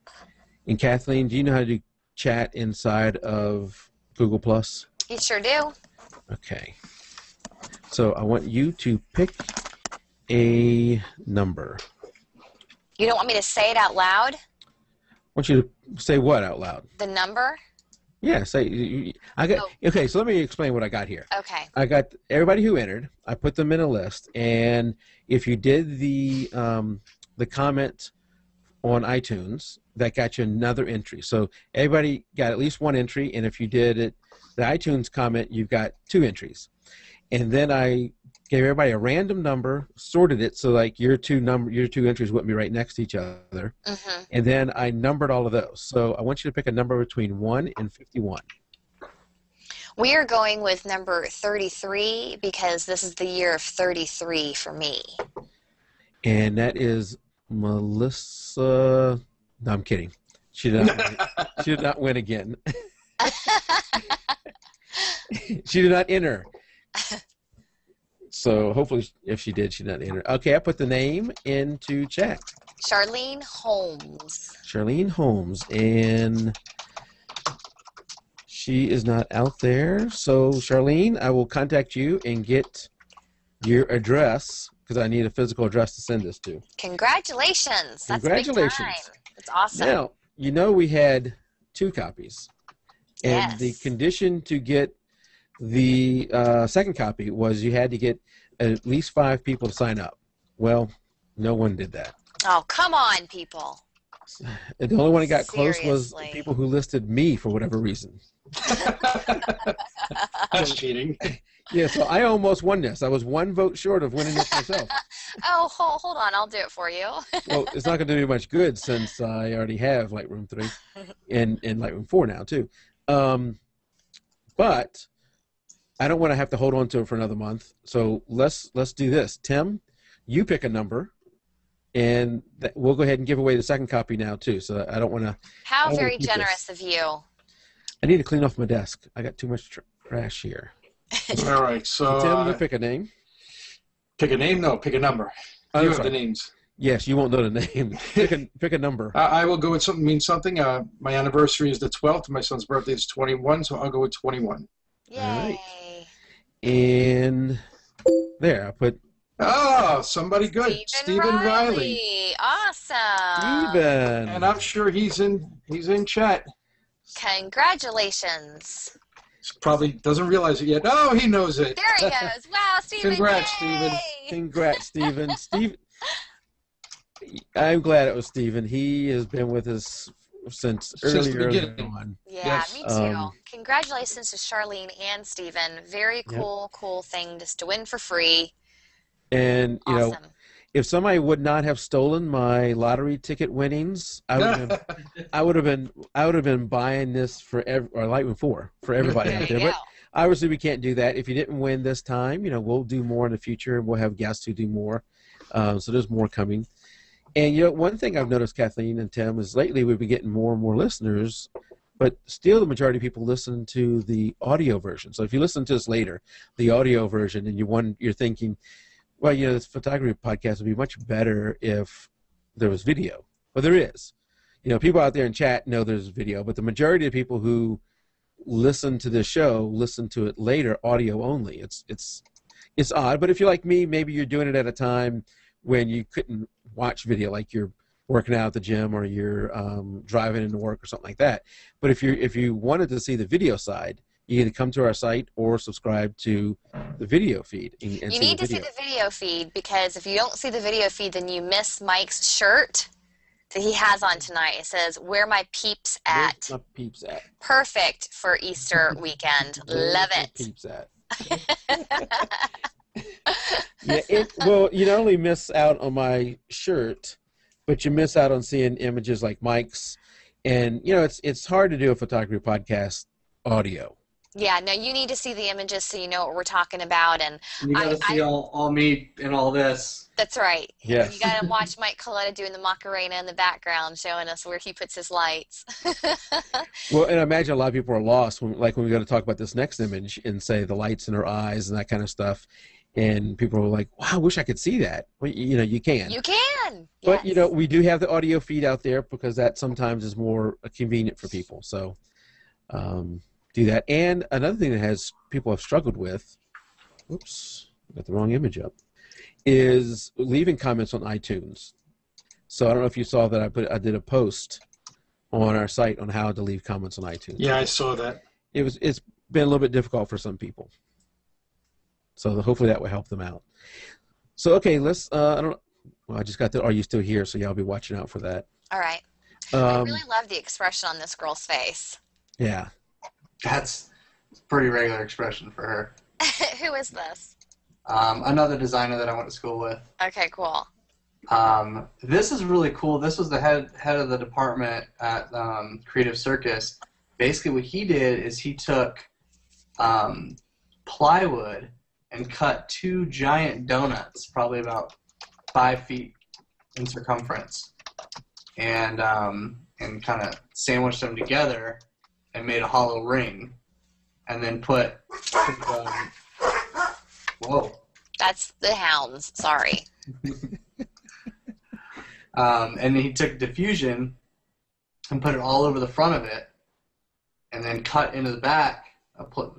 [SPEAKER 1] And Kathleen, do you know how to do chat inside of Google+?
[SPEAKER 2] You sure do.
[SPEAKER 1] Okay. So I want you to pick a number.
[SPEAKER 2] You don't want me to say it out loud?
[SPEAKER 1] I want you to say what out loud?
[SPEAKER 2] The number?
[SPEAKER 1] Yeah, okay, so let me explain what I got here.
[SPEAKER 2] Okay.
[SPEAKER 1] I got everybody who entered. I put them in a list, and if you did the comment on iTunes, that got you another entry. So everybody got at least one entry, and if you did the iTunes comment, you've got 2 entries. And then I gave everybody a random number, sorted it so like your two entries wouldn't be right next to each other, and then I numbered all of those. So I want you to pick a number between 1 and 51.
[SPEAKER 2] We are going with number 33 because this is the year of 33 for me.
[SPEAKER 1] And that is Melissa. No, I'm kidding. She did not win again. She did not enter. So hopefully, if she did, she did not enter. Okay, I put the name into chat.
[SPEAKER 2] Charlene Holmes.
[SPEAKER 1] Charlene Holmes, and she is not out there. So Charlene, I will contact you and get your address because I need a physical address to send this to.
[SPEAKER 2] Congratulations! That's
[SPEAKER 1] Congratulations!
[SPEAKER 2] Big time. That's awesome.
[SPEAKER 1] Now you know we had 2 copies, and
[SPEAKER 2] yes.
[SPEAKER 1] the condition to get the second copy was you had to get at least 5 people to sign up. Well, no one did that.
[SPEAKER 2] Oh, come on, people.
[SPEAKER 1] And the only one that got
[SPEAKER 2] Seriously.
[SPEAKER 1] close was the people who listed me for whatever reason.
[SPEAKER 4] That's cheating.
[SPEAKER 1] Yeah, so I almost won this. I was 1 vote short of winning this myself.
[SPEAKER 2] Oh, hold on. I'll do it for you.
[SPEAKER 1] Well, it's not going to do much good since I already have Lightroom 3 and Lightroom 4 now, too. But I don't want to have to hold on to it for another month. So let's do this. Tim, you pick a number, and we'll go ahead and give away the second copy now too. So I don't want to.
[SPEAKER 2] How very generous of you.
[SPEAKER 1] I need to clean off my desk. I got too much trash here.
[SPEAKER 4] All right, so
[SPEAKER 1] Tim, you pick a name.
[SPEAKER 4] Pick a name? No, pick a number. You have the names.
[SPEAKER 1] Yes, you won't know the name. Pick a number.
[SPEAKER 4] I will go with something means something. My anniversary is the 12th. My son's birthday is 21, so I'll go with 21.
[SPEAKER 2] Yay.
[SPEAKER 1] All right. And there, I put.
[SPEAKER 4] Oh, somebody good. Stephen Riley.
[SPEAKER 2] Awesome.
[SPEAKER 1] Stephen.
[SPEAKER 4] And I'm sure he's in chat.
[SPEAKER 2] Congratulations.
[SPEAKER 4] Probably doesn't realize it yet. Oh, he knows it.
[SPEAKER 2] There he goes. Wow, Stephen.
[SPEAKER 4] Congrats,
[SPEAKER 2] yay.
[SPEAKER 4] Stephen.
[SPEAKER 1] Congrats, Stephen. Stephen. I'm glad it was Stephen. He has been with us since
[SPEAKER 4] Since the
[SPEAKER 1] early
[SPEAKER 4] beginning.
[SPEAKER 1] on.
[SPEAKER 2] Yeah,
[SPEAKER 4] Yes.
[SPEAKER 2] me too. Congratulations to Charlene and Stephen. Very
[SPEAKER 1] Yep.
[SPEAKER 2] cool thing just to win for free.
[SPEAKER 1] And you know,
[SPEAKER 2] Awesome.
[SPEAKER 1] if somebody would not have stolen my lottery ticket winnings, I would have been buying this for or Lightroom 4 for everybody
[SPEAKER 2] There
[SPEAKER 1] out
[SPEAKER 2] you
[SPEAKER 1] there.
[SPEAKER 2] go.
[SPEAKER 1] But obviously, we can't do that. If you didn't win this time, you know, we'll do more in the future. We'll have guests who do more. So there's more coming. And you know, one thing I've noticed, Kathleen and Tim, is lately we've been getting more and more listeners, but still the majority of people listen to the audio version. So if you listen to this later, the audio version, and you're thinking, well, you know, this photography podcast would be much better if there was video. Well, there is. You know, people out there in chat know there's video, but the majority of people who listen to this show listen to it later, audio only. It's odd, but if you're like me, maybe you're doing it at a time when you couldn't watch video, like you're working out at the gym or you're driving into work or something like that. But if you wanted to see the video side, you can come to our site or subscribe to the video feed. And
[SPEAKER 2] You need to see the video feed, because if you don't see the video feed, then you miss Mike's shirt that he has on tonight. It says, "Where my peeps at?"
[SPEAKER 1] Where's my peeps at?
[SPEAKER 2] Perfect for Easter weekend. Love
[SPEAKER 1] Where's my
[SPEAKER 2] it.
[SPEAKER 1] peeps at? Yeah, well, you not only miss out on my shirt, but you miss out on seeing images like Mike's. And, you know, it's hard to do a photography podcast audio.
[SPEAKER 2] Yeah, no, you need to see the images so you know what we're talking about. And
[SPEAKER 3] You got to see all me and all this.
[SPEAKER 2] that's right.
[SPEAKER 1] Yes.
[SPEAKER 2] You got to watch Mike Colletta doing the Macarena in the background, showing us where he puts his lights.
[SPEAKER 1] Well, and I imagine a lot of people are lost when we go to talk about this next image and say the lights in her eyes and that kind of stuff. And people are like, wow, I wish I could see that. Well, you know, you can.
[SPEAKER 2] You can.
[SPEAKER 1] But,
[SPEAKER 2] Yes.
[SPEAKER 1] you know, we do have the audio feed out there because that sometimes is more convenient for people. So do that. And another thing that people have struggled with, oops, got the wrong image up, is leaving comments on iTunes. So I don't know if you saw that I did a post on our site on how to leave comments on iTunes.
[SPEAKER 4] Yeah, I saw that.
[SPEAKER 1] It's been a little bit difficult for some people. So hopefully that will help them out. So okay, let's I just got the "Are you still here?" So y'all be watching out for that.
[SPEAKER 2] All right. I really love the expression on this girl's face.
[SPEAKER 1] Yeah.
[SPEAKER 3] That's a pretty regular expression for her.
[SPEAKER 2] Who is this?
[SPEAKER 3] Another designer that I went to school with.
[SPEAKER 2] Okay, cool.
[SPEAKER 3] This is really cool. This was the head of the department at Creative Circus. Basically what he did is he took plywood and cut 2 giant donuts, probably about 5 feet in circumference, and kind of sandwiched them together and made a hollow ring, and then put whoa.
[SPEAKER 2] That's the hounds. Sorry.
[SPEAKER 3] And then he took diffusion and put it all over the front of it, and then cut into the back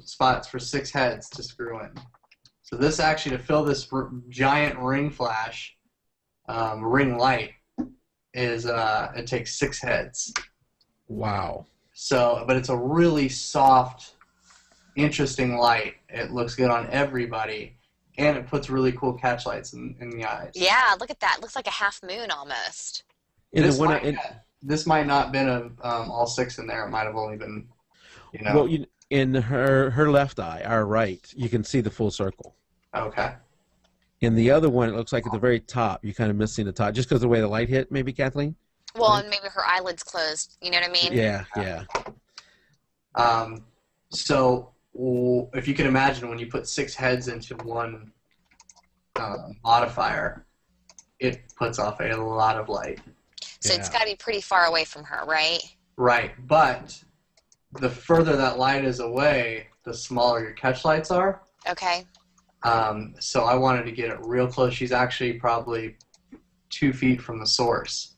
[SPEAKER 3] spots for 6 heads to screw in. So this actually, to fill this giant ring flash, ring light, is it takes 6 heads.
[SPEAKER 1] Wow.
[SPEAKER 3] So, but it's a really soft, interesting light. It looks good on everybody, and it puts really cool catch lights in the eyes.
[SPEAKER 2] Yeah, look at that. Looks like a half moon almost.
[SPEAKER 3] This might not have been all 6 in there. It might have only been, you know.
[SPEAKER 1] Well, in her left eye, our right, you can see the full circle.
[SPEAKER 3] Okay.
[SPEAKER 1] In the other one, it looks like at the very top, you're kind of missing the top, just because of the way the light hit, maybe, Kathleen?
[SPEAKER 2] Well,
[SPEAKER 1] Right.
[SPEAKER 2] and maybe her eyelids closed. You know what I mean?
[SPEAKER 1] Yeah.
[SPEAKER 3] So if you can imagine, when you put 6 heads into one modifier, it puts off a lot of light.
[SPEAKER 2] So it's got to be pretty far away from her, right?
[SPEAKER 3] Right, but the further that light is away, the smaller your catch lights are.
[SPEAKER 2] Okay.
[SPEAKER 3] So I wanted to get it real close. She's actually probably 2 feet from the source.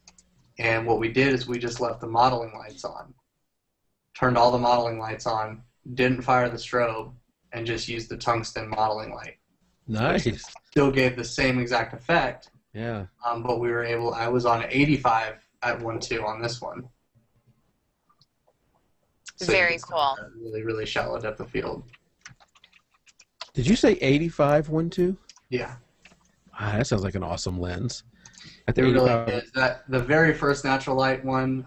[SPEAKER 3] And what we did is we just left the modeling lights on. Turned all the modeling lights on, didn't fire the strobe, and just used the tungsten modeling light.
[SPEAKER 1] Nice.
[SPEAKER 3] Still gave the same exact effect.
[SPEAKER 1] Yeah.
[SPEAKER 3] But I was on 85 at 1.2 on this one. So
[SPEAKER 2] Very cool.
[SPEAKER 3] Really, really shallow depth of field.
[SPEAKER 1] Did you say 85 1.2?
[SPEAKER 3] Yeah.
[SPEAKER 1] Wow, that sounds like an awesome lens. At
[SPEAKER 3] It
[SPEAKER 1] the
[SPEAKER 3] really
[SPEAKER 1] 85
[SPEAKER 3] is. The very first natural light one,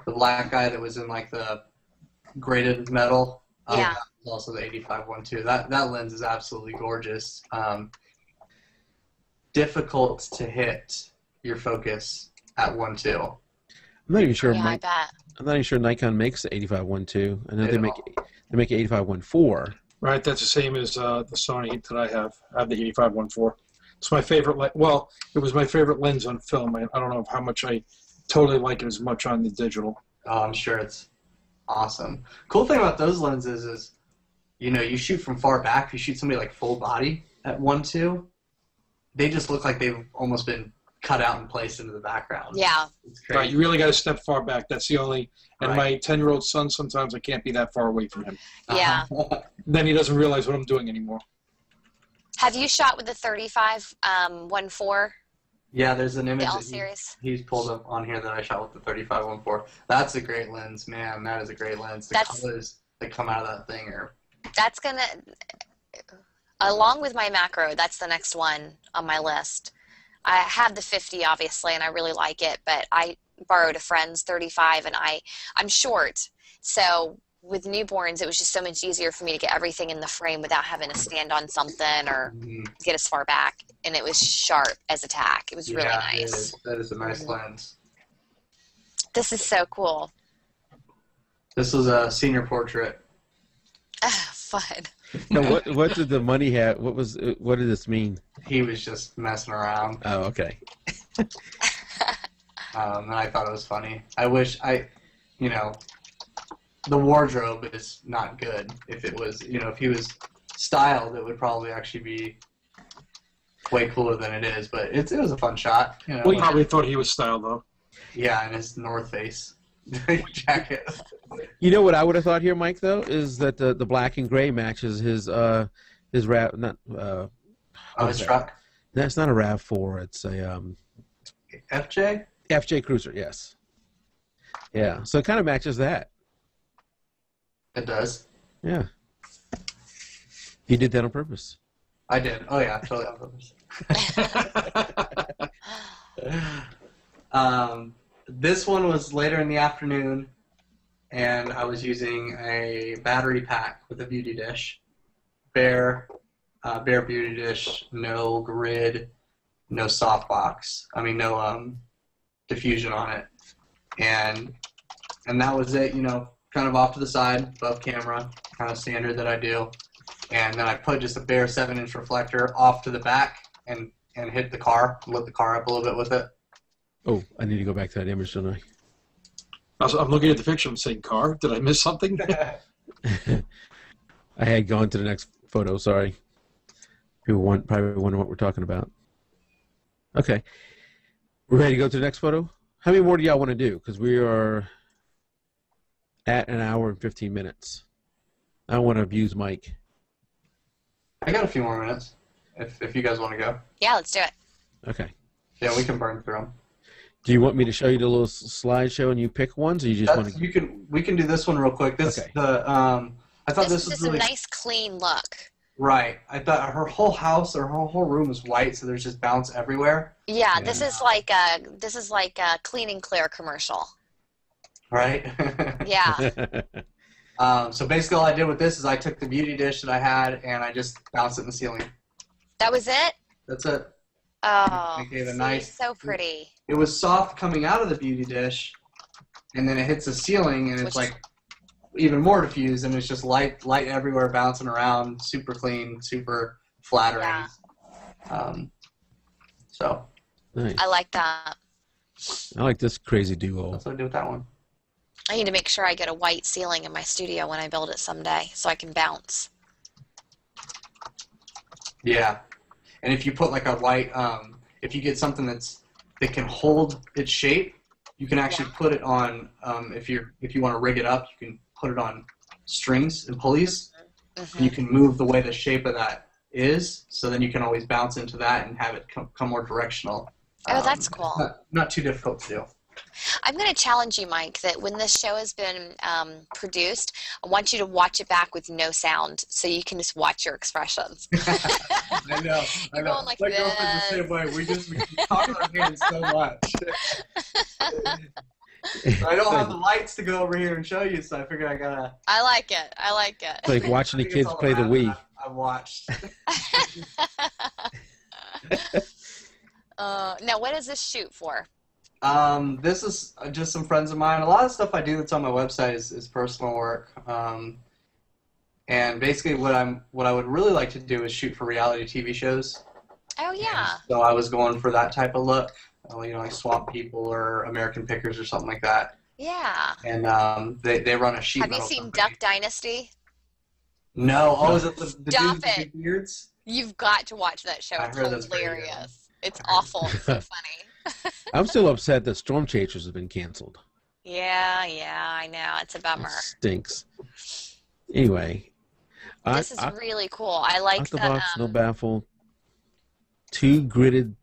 [SPEAKER 3] the black guy that was in like the graded metal.
[SPEAKER 2] Yeah.
[SPEAKER 3] That was also the 85-1.2. That lens is absolutely gorgeous. Difficult to hit your focus at 1.2.
[SPEAKER 1] I'm not even sure.
[SPEAKER 2] Yeah, I bet.
[SPEAKER 1] I'm not even sure Nikon makes the 85-1.2. I know
[SPEAKER 3] They
[SPEAKER 1] they make 85-1.4.
[SPEAKER 4] Right, that's the same as the Sony that I have. I have the 85-1.4. It's my favorite. Well, it was my favorite lens on film. I don't know how much I totally like it as much on the digital.
[SPEAKER 3] Oh, I'm sure it's awesome. Cool thing about those lenses is, you shoot from far back. If you shoot somebody like full body at 1.2, they just look like they've almost been cut out and placed into the background.
[SPEAKER 2] Yeah.
[SPEAKER 3] It's crazy.
[SPEAKER 4] Right, you really got to step far back. That's the only. And
[SPEAKER 3] Right.
[SPEAKER 4] my 10-year-old son, sometimes I can't be that far away from him.
[SPEAKER 2] Yeah.
[SPEAKER 4] Then he doesn't realize what I'm doing anymore.
[SPEAKER 2] Have you shot with the 35-1.4?
[SPEAKER 3] Yeah, there's an
[SPEAKER 2] The
[SPEAKER 3] image
[SPEAKER 2] L
[SPEAKER 3] that
[SPEAKER 2] series?
[SPEAKER 3] he's pulled up on here that I shot with the 35-1.4. That's a great lens, man. That is a great lens. The colors that come out of that thing are.
[SPEAKER 2] That's gonna, along with my macro, that's the next one on my list. I have the 50 obviously, and I really like it, but I borrowed a friend's 35, and I'm short, so with newborns, it was just so much easier for me to get everything in the frame without having to stand on something or get as far back, and it was sharp as a tack. It was really nice.
[SPEAKER 3] That is a nice lens.
[SPEAKER 2] This is so cool.
[SPEAKER 3] This was a senior portrait.
[SPEAKER 2] Fun.
[SPEAKER 1] Now, what did the money have? What did this mean?
[SPEAKER 3] He was just messing around.
[SPEAKER 1] Oh, okay.
[SPEAKER 3] And I thought it was funny. I wish the wardrobe is not good. If it was, if he was styled, it would probably actually be way cooler than it is. But it was a fun shot.
[SPEAKER 4] Well, you probably thought he was styled, though.
[SPEAKER 3] Yeah, and his North Face jacket.
[SPEAKER 1] You know what I would have thought here, Mike, though, is that the black and gray matches his RAV. Not
[SPEAKER 3] His truck.
[SPEAKER 1] No, it's not a RAV4. It's a
[SPEAKER 3] FJ.
[SPEAKER 1] FJ Cruiser. Yes. Yeah. So it kind of matches that.
[SPEAKER 3] It does.
[SPEAKER 1] Yeah. You did that on purpose.
[SPEAKER 3] I did. Oh yeah, totally on purpose. This one was later in the afternoon, and I was using a battery pack with a beauty dish. Bare beauty dish, no grid, no softbox. I mean, no diffusion on it, and that was it. Kind of off to the side, above camera, kind of standard that I do. And then I put just a bare 7-inch reflector off to the back and hit the car, lit the car up a little bit with it.
[SPEAKER 1] Oh, I need to go back to that image, don't I?
[SPEAKER 4] I'm looking at the picture. I'm saying, car? Did I miss something?
[SPEAKER 1] I had gone to the next photo. Sorry. People probably wonder what we're talking about. Okay. We're ready to go to the next photo? How many more do y'all want to do? Because we are at an hour and 15 minutes. I don't want to abuse Mike.
[SPEAKER 3] I got a few more minutes, if you guys want to go.
[SPEAKER 2] Yeah, let's do it.
[SPEAKER 1] Okay.
[SPEAKER 3] Yeah, we can burn through them.
[SPEAKER 1] Do you want me to show you the little slideshow and you pick ones, or you just want to?
[SPEAKER 3] We can do this one real quick. I thought this was
[SPEAKER 2] is
[SPEAKER 3] really
[SPEAKER 2] a nice, clean look.
[SPEAKER 3] right. I thought her whole house or her whole room is white, so there's just bounce everywhere.
[SPEAKER 2] Yeah, this is like a clean and clear commercial.
[SPEAKER 3] Right.
[SPEAKER 2] Yeah.
[SPEAKER 3] So basically, all I did with this is I took the beauty dish that I had and I just bounced it in the ceiling.
[SPEAKER 2] That was it?
[SPEAKER 3] That's it.
[SPEAKER 2] Oh,
[SPEAKER 3] It gave a
[SPEAKER 2] see,
[SPEAKER 3] nice.
[SPEAKER 2] so pretty.
[SPEAKER 3] It was soft coming out of the beauty dish, and then it hits the ceiling, and it's like even more diffused, and it's just light everywhere, bouncing around, super clean, super flattering.
[SPEAKER 2] Yeah.
[SPEAKER 3] So.
[SPEAKER 1] Nice.
[SPEAKER 2] I like that.
[SPEAKER 1] I like this crazy duo.
[SPEAKER 3] That's what I did with that one.
[SPEAKER 2] I need to make sure I get a white ceiling in my studio when I build it someday, so I can bounce.
[SPEAKER 3] Yeah, and if you put like a white, if you get something that can hold its shape, you can actually put it on. If you want to rig it up, you can put it on strings and pulleys.
[SPEAKER 2] Mm-hmm.
[SPEAKER 3] And you can move the way the shape of that is, so then you can always bounce into that and have it come more directional.
[SPEAKER 2] Oh, that's cool.
[SPEAKER 3] Not too difficult to do.
[SPEAKER 2] I'm going to challenge you, Mike, that when this show has been produced, I want you to watch it back with no sound so you can just watch your expressions.
[SPEAKER 3] I know.
[SPEAKER 2] You're going like
[SPEAKER 3] girlfriend's the same way. We keep talking our hands so much. I don't have the lights to go over here and show you, so I figured I gotta.
[SPEAKER 2] I like it. I like it.
[SPEAKER 1] It's like watching the
[SPEAKER 3] I think it's
[SPEAKER 1] kids
[SPEAKER 3] all
[SPEAKER 1] play the Wii.
[SPEAKER 3] I've watched.
[SPEAKER 2] Now, what is this shoot for?
[SPEAKER 3] This is just some friends of mine. A lot of stuff I do that's on my website is personal work. And basically, what I would really like to do is shoot for reality TV shows.
[SPEAKER 2] Oh yeah.
[SPEAKER 3] And so I was going for that type of look, like Swamp People or American Pickers or something like that.
[SPEAKER 2] Yeah.
[SPEAKER 3] And they run a sheet
[SPEAKER 2] Have you
[SPEAKER 3] metal
[SPEAKER 2] seen
[SPEAKER 3] company.
[SPEAKER 2] Duck Dynasty?
[SPEAKER 3] No. Oh, is it the dude
[SPEAKER 2] Stop
[SPEAKER 3] with the
[SPEAKER 2] it.
[SPEAKER 3] big beards?
[SPEAKER 2] You've got to watch that show.
[SPEAKER 3] I
[SPEAKER 2] It's
[SPEAKER 3] heard that's pretty good.
[SPEAKER 2] hilarious. It's awful. It's so funny.
[SPEAKER 1] I'm still upset that Storm Chasers have been canceled.
[SPEAKER 2] Yeah, I know. It's a bummer.
[SPEAKER 1] It stinks. Anyway.
[SPEAKER 2] This is really cool. I like that.
[SPEAKER 1] Octobox, no baffle, 2 gridded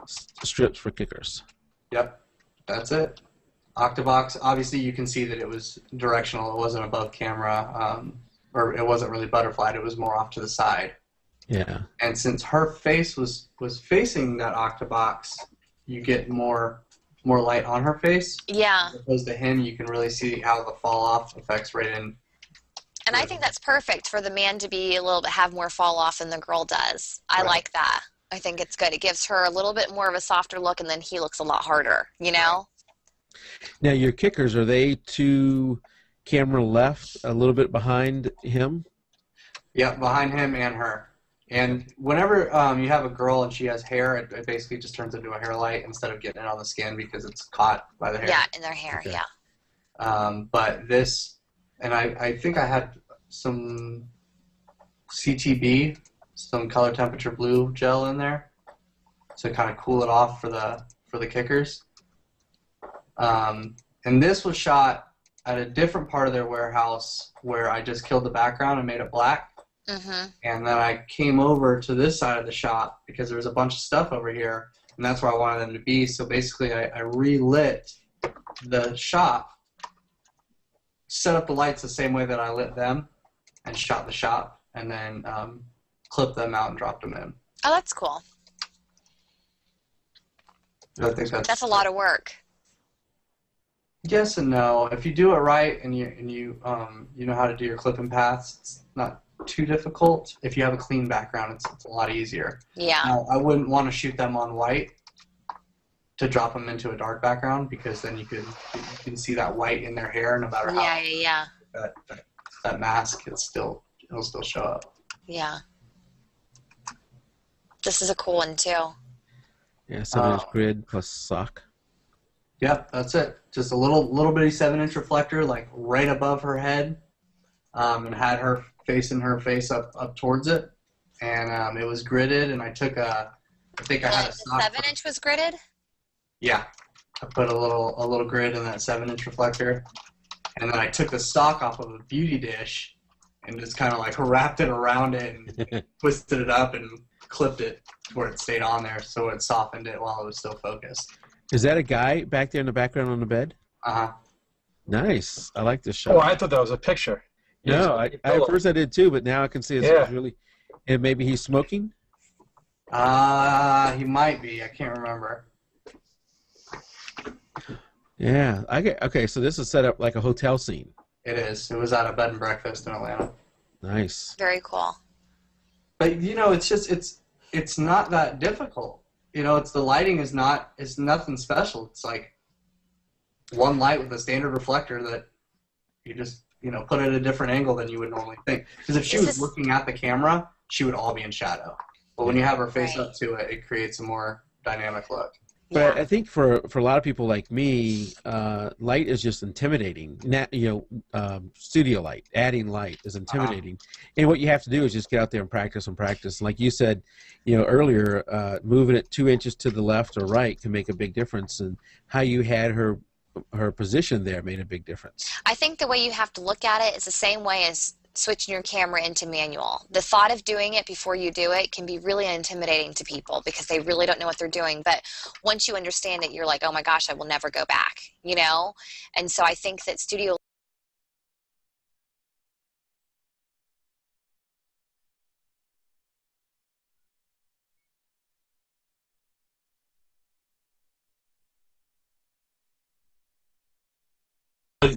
[SPEAKER 1] strips for kickers.
[SPEAKER 3] Yep, that's it. Octobox, obviously you can see that it was directional. It wasn't above camera, or it wasn't really butterflied. It was more off to the side.
[SPEAKER 1] Yeah.
[SPEAKER 3] And since her face was facing that Octobox, you get more light on her face.
[SPEAKER 2] Yeah.
[SPEAKER 3] As opposed to him, you can really see how the fall off affects right in.
[SPEAKER 2] And I think that's perfect for the man to be a little bit have more fall off than the girl does. I
[SPEAKER 3] Right.
[SPEAKER 2] like that. I think it's good. It gives her a little bit more of a softer look, and then he looks a lot harder, you know?
[SPEAKER 1] Now, your kickers, are they to camera left, a little bit behind him?
[SPEAKER 3] Yep, behind him and her. And whenever you have a girl and she has hair, it basically just turns into a hair light instead of getting it on the skin because it's caught by the hair.
[SPEAKER 2] Yeah, in their hair,
[SPEAKER 1] Okay.
[SPEAKER 2] yeah.
[SPEAKER 3] But this, and I think I had some CTB, some color temperature blue gel in there to kind of cool it off for the kickers. And this was shot at a different part of their warehouse where I just killed the background and made it black.
[SPEAKER 2] Mm-hmm.
[SPEAKER 3] And then I came over to this side of the shop because there was a bunch of stuff over here, and that's where I wanted them to be. So basically, I relit the shop, set up the lights the same way that I lit them, and shot the shop, and then clipped them out and dropped them in.
[SPEAKER 2] Oh, that's cool.
[SPEAKER 3] So I think
[SPEAKER 2] That's a lot of work.
[SPEAKER 3] Yes and no. If you do it right and you know how to do your clipping paths, it's not too difficult. If you have a clean background, it's a lot easier.
[SPEAKER 2] Yeah.
[SPEAKER 3] Now, I wouldn't want to shoot them on white to drop them into a dark background because then you can see that white in their hair no matter how
[SPEAKER 2] Yeah.
[SPEAKER 3] that mask it'll still show up.
[SPEAKER 2] Yeah. This is a cool one too.
[SPEAKER 1] Yeah, 7-inch grid plus sock.
[SPEAKER 3] Yep, that's it. Just a little bitty 7-inch reflector like right above her head, and had her facing her face up towards it, and it was gridded. And I took I think I had a sock.
[SPEAKER 2] 7-inch was gridded?
[SPEAKER 3] Yeah, I put a little grid in that 7-inch reflector, and then I took the stock off of a beauty dish and just kind of like wrapped it around it and twisted it up and clipped it where it stayed on there, so it softened it while it was still focused.
[SPEAKER 1] Is that a guy back there in the background on the bed?
[SPEAKER 3] Uh-huh.
[SPEAKER 1] Nice. I like this shot.
[SPEAKER 4] Oh, I thought that was a picture.
[SPEAKER 1] No, at first I did too, but now I can see it's really. And maybe he's smoking.
[SPEAKER 3] He might be. I can't remember.
[SPEAKER 1] Yeah, okay. So this is set up like a hotel scene.
[SPEAKER 3] It is. It was at a bed and breakfast in Atlanta.
[SPEAKER 1] Nice.
[SPEAKER 2] Very cool.
[SPEAKER 3] But it's not that difficult. It's the lighting is nothing special. It's like one light with a standard reflector that you just put at a different angle than you would normally think. Because if she was looking at the camera, she would all be in shadow. But when you have her face up to it, it creates a more dynamic look.
[SPEAKER 1] But I think for a lot of people like me, light is just intimidating. Studio light, adding light is intimidating. And what you have to do is just get out there and practice and practice. Like you said, earlier, moving it 2 inches to the left or right can make a big difference. And how you had her position there made a big difference.
[SPEAKER 2] I think the way you have to look at it is the same way as switching your camera into manual. The thought of doing it before you do it can be really intimidating to people because they really don't know what they're doing. But once you understand it, you're like, oh my gosh, I will never go back, And so I think that studio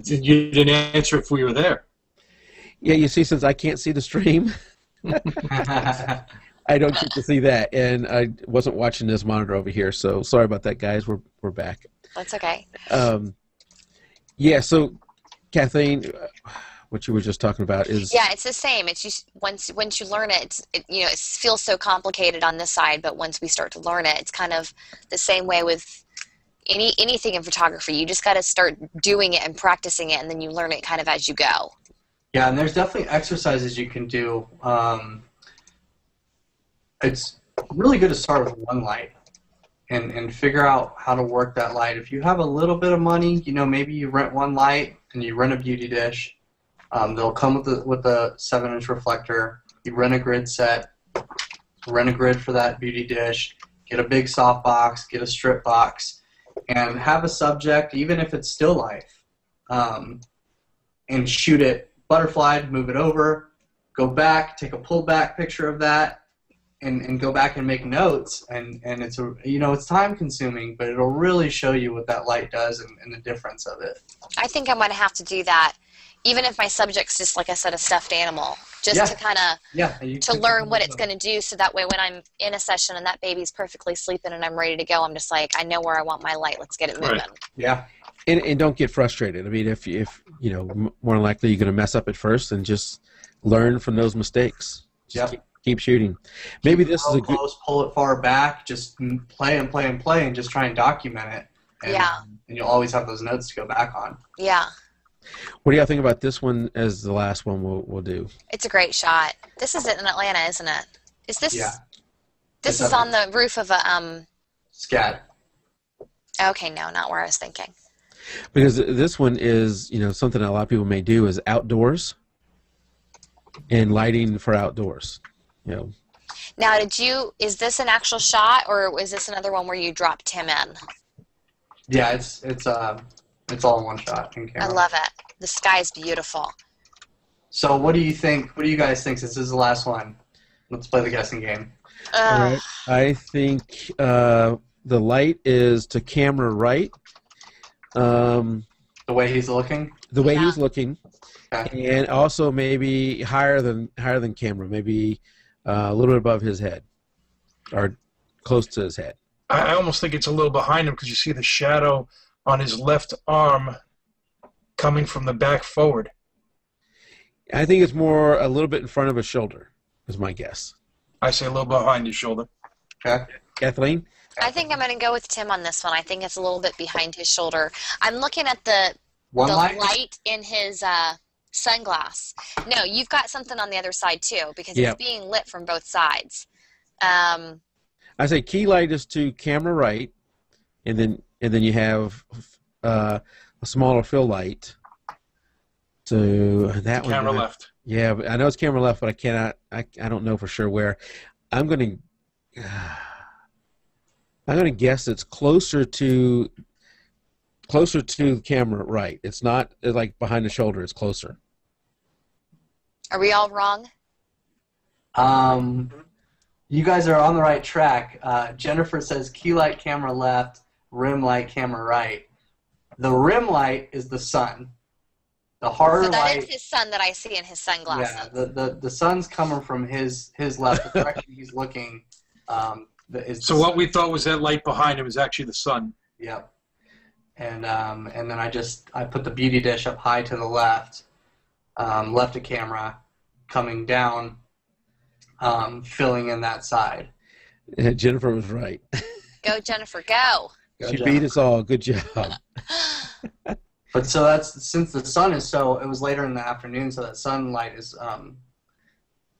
[SPEAKER 4] You didn't answer if we were there.
[SPEAKER 1] Yeah, you see, since I can't see the stream, I don't get to see that, and I wasn't watching this monitor over here, so sorry about that, guys. We're back.
[SPEAKER 2] That's okay.
[SPEAKER 1] Yeah, so Kathleen, what you were just talking about is
[SPEAKER 2] it's the same. It's just once you learn it, it feels so complicated on this side, but once we start to learn it, it's kind of the same way with anything in photography. You just got to start doing it and practicing it, and then you learn it kind of as you go.
[SPEAKER 3] Yeah, and there's definitely exercises you can do. It's really good to start with one light and figure out how to work that light. If you have a little bit of money, maybe you rent one light and you rent a beauty dish. They'll come with a 7-inch reflector. You rent a grid set, rent a grid for that beauty dish, get a big soft box, get a strip box, and have a subject, even if it's still life, and shoot it butterflied, move it over, go back, take a pull back picture of that, and go back and make notes. And it's it's time consuming, but it'll really show you what that light does and the difference of it.
[SPEAKER 2] I think I'm going to have to do that, even if my subject's just, like I said, a stuffed animal, just to kind of to learn what it's going to do, so that way when I'm in a session and that baby's perfectly sleeping and I'm ready to go, I'm just like, I know where I want my light. Let's get it moving.
[SPEAKER 4] Right.
[SPEAKER 3] Yeah.
[SPEAKER 1] and don't get frustrated. I mean, if more than likely you're going to mess up at first, and just learn from those mistakes. Just keep shooting. Maybe this is a good.
[SPEAKER 3] Pull it far back. Just play and play and play, and just try and document it. And you'll always have those notes to go back on.
[SPEAKER 2] Yeah.
[SPEAKER 1] What do y'all think about this one as the last one we'll do?
[SPEAKER 2] It's a great shot. This is in Atlanta, isn't it? Is this?
[SPEAKER 3] Yeah.
[SPEAKER 2] This is on the roof of a
[SPEAKER 3] Scat.
[SPEAKER 2] Okay, no, not where I was thinking.
[SPEAKER 1] Because this one is, something that a lot of people may do is outdoors and lighting for outdoors.
[SPEAKER 2] Now, is this an actual shot, or is this another one where you drop Tim in?
[SPEAKER 3] Yeah, it's all in one shot in camera.
[SPEAKER 2] I love it. The sky's beautiful.
[SPEAKER 3] So what do you think? What do you guys think, since this is the last one? Let's play the guessing game.
[SPEAKER 1] All right. I think the light is to camera right.
[SPEAKER 3] The way he's looking?
[SPEAKER 1] The way he's looking.
[SPEAKER 3] Okay.
[SPEAKER 1] And also maybe higher than camera, maybe a little bit above his head, or close to his head.
[SPEAKER 4] I almost think it's a little behind him, because you see the shadow on his left arm coming from the back forward.
[SPEAKER 1] I think it's more a little bit in front of his shoulder, is my guess.
[SPEAKER 4] I say a little behind his shoulder.
[SPEAKER 3] Okay.
[SPEAKER 1] Kathleen?
[SPEAKER 2] I think I'm going to go with Tim on this one. I think it's a little bit behind his shoulder. I'm looking at the light in his sunglass. No, you've got something on the other side too, because it's being lit from both sides.
[SPEAKER 1] I say key light is to camera right, and then you have a smaller fill light. So that one.
[SPEAKER 4] Camera left.
[SPEAKER 1] Yeah, I know it's camera left, but I cannot. I don't know for sure where. I'm gonna guess it's closer to camera right. It's not like behind the shoulder. It's closer.
[SPEAKER 2] Are we all wrong?
[SPEAKER 3] You guys are on the right track. Jennifer says key light camera left, rim light camera right. The rim light is the sun. The harder
[SPEAKER 2] so that
[SPEAKER 3] light
[SPEAKER 2] is his sun that I see in his sunglasses.
[SPEAKER 3] Yeah, the sun's coming from his left, the direction he's looking.
[SPEAKER 4] So what we thought was that light behind him is actually the sun.
[SPEAKER 3] Yep. And then I put the beauty dish up high to the left, left of camera, coming down, filling in that side.
[SPEAKER 1] Jennifer was right.
[SPEAKER 2] Go, Jennifer, go.
[SPEAKER 1] She beat us all. Good job.
[SPEAKER 3] But so that's, since the sun is it was later in the afternoon, so that sunlight is,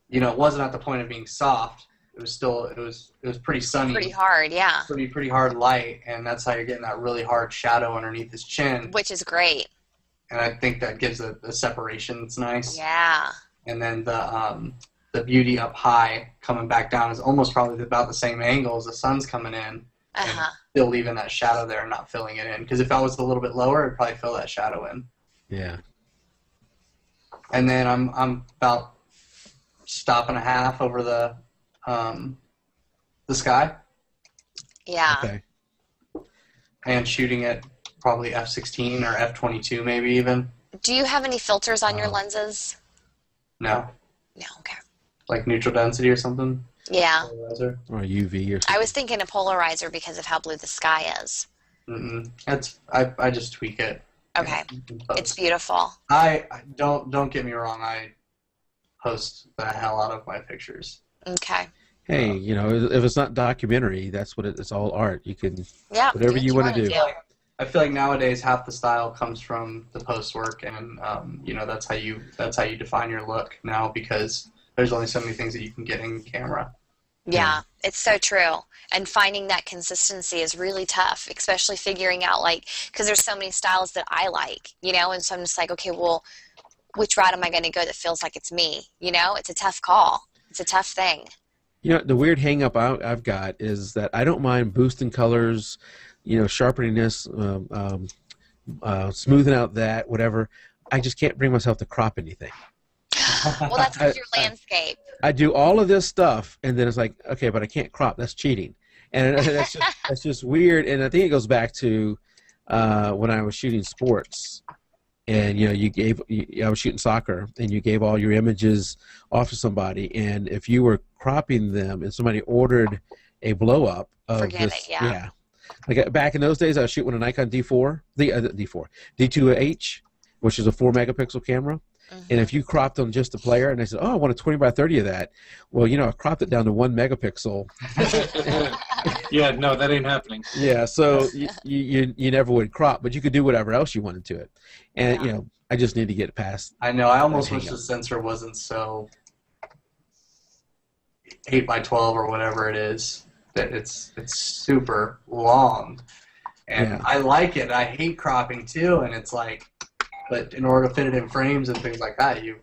[SPEAKER 3] it wasn't at the point of being soft. It was still, it was pretty sunny.
[SPEAKER 2] Pretty hard, yeah.
[SPEAKER 3] Pretty hard light, and that's how you're getting that really hard shadow underneath his chin.
[SPEAKER 2] Which is great.
[SPEAKER 3] And I think that gives a separation that's nice.
[SPEAKER 2] Yeah.
[SPEAKER 3] And then the beauty up high coming back down is almost probably about the same angle as the sun's coming in. And still leaving that shadow there and not filling it in. Because if I was a little bit lower, it'd probably fill that shadow in.
[SPEAKER 1] Yeah.
[SPEAKER 3] And then I'm about stop and a half over the sky.
[SPEAKER 2] Yeah.
[SPEAKER 1] Okay.
[SPEAKER 3] And shooting it probably f/16 or f/22 maybe even.
[SPEAKER 2] Do you have any filters on your lenses?
[SPEAKER 3] No.
[SPEAKER 2] No, okay.
[SPEAKER 3] Like neutral density or something?
[SPEAKER 2] Yeah.
[SPEAKER 3] Polarizer?
[SPEAKER 1] Or UV or something.
[SPEAKER 2] I was thinking a polarizer because of how blue the sky is.
[SPEAKER 3] I just tweak it.
[SPEAKER 2] Okay. It's beautiful.
[SPEAKER 3] I don't get me wrong, I post the hell out of my pictures.
[SPEAKER 2] Okay.
[SPEAKER 1] Hey, you know, if it's not documentary, that's what it's all art. You can whatever you want to do.
[SPEAKER 3] I feel like nowadays half the style comes from the post work, and you know, that's how you define your look now, because there's only so many things that you can get in camera.
[SPEAKER 2] Yeah, it's so true. And finding that consistency is really tough, especially figuring out, like, because there's so many styles that I like, you know, and so I'm just like, okay, well, which route am I going to go that feels like it's me? You know, it's a tough call. It's a tough thing.
[SPEAKER 1] You know, the weird hang up I've got is that I don't mind boosting colors, you know, sharpening this, smoothing out that, whatever. I just can't bring myself to crop anything.
[SPEAKER 2] Well, that's because you're landscape.
[SPEAKER 1] I do all of this stuff, and then it's like, okay, but I can't crop. That's cheating. And that's just weird. And I think it goes back to when I was shooting sports. And, you know, I was shooting soccer, and you gave all your images off to somebody. And if you were cropping them and somebody ordered a blow-up of
[SPEAKER 2] Forget
[SPEAKER 1] this,
[SPEAKER 2] it, yeah.
[SPEAKER 1] Like back in those days, I was shooting with a Nikon D2H, which is a 4-megapixel camera. Mm-hmm. And if you cropped on just the player, and they said, oh, I want a 20x30 of that. Well, you know, I cropped it down to 1 megapixel.
[SPEAKER 4] Yeah, no, that ain't happening.
[SPEAKER 1] Yeah, so you never would crop, but you could do whatever else you wanted to it. And, you know, I just need to get past.
[SPEAKER 3] I know, I almost wish the sensor wasn't so 8x12 or whatever it is, that it's super long. And I like it. I hate cropping too, and it's like, but in order to fit it in frames and things like that, you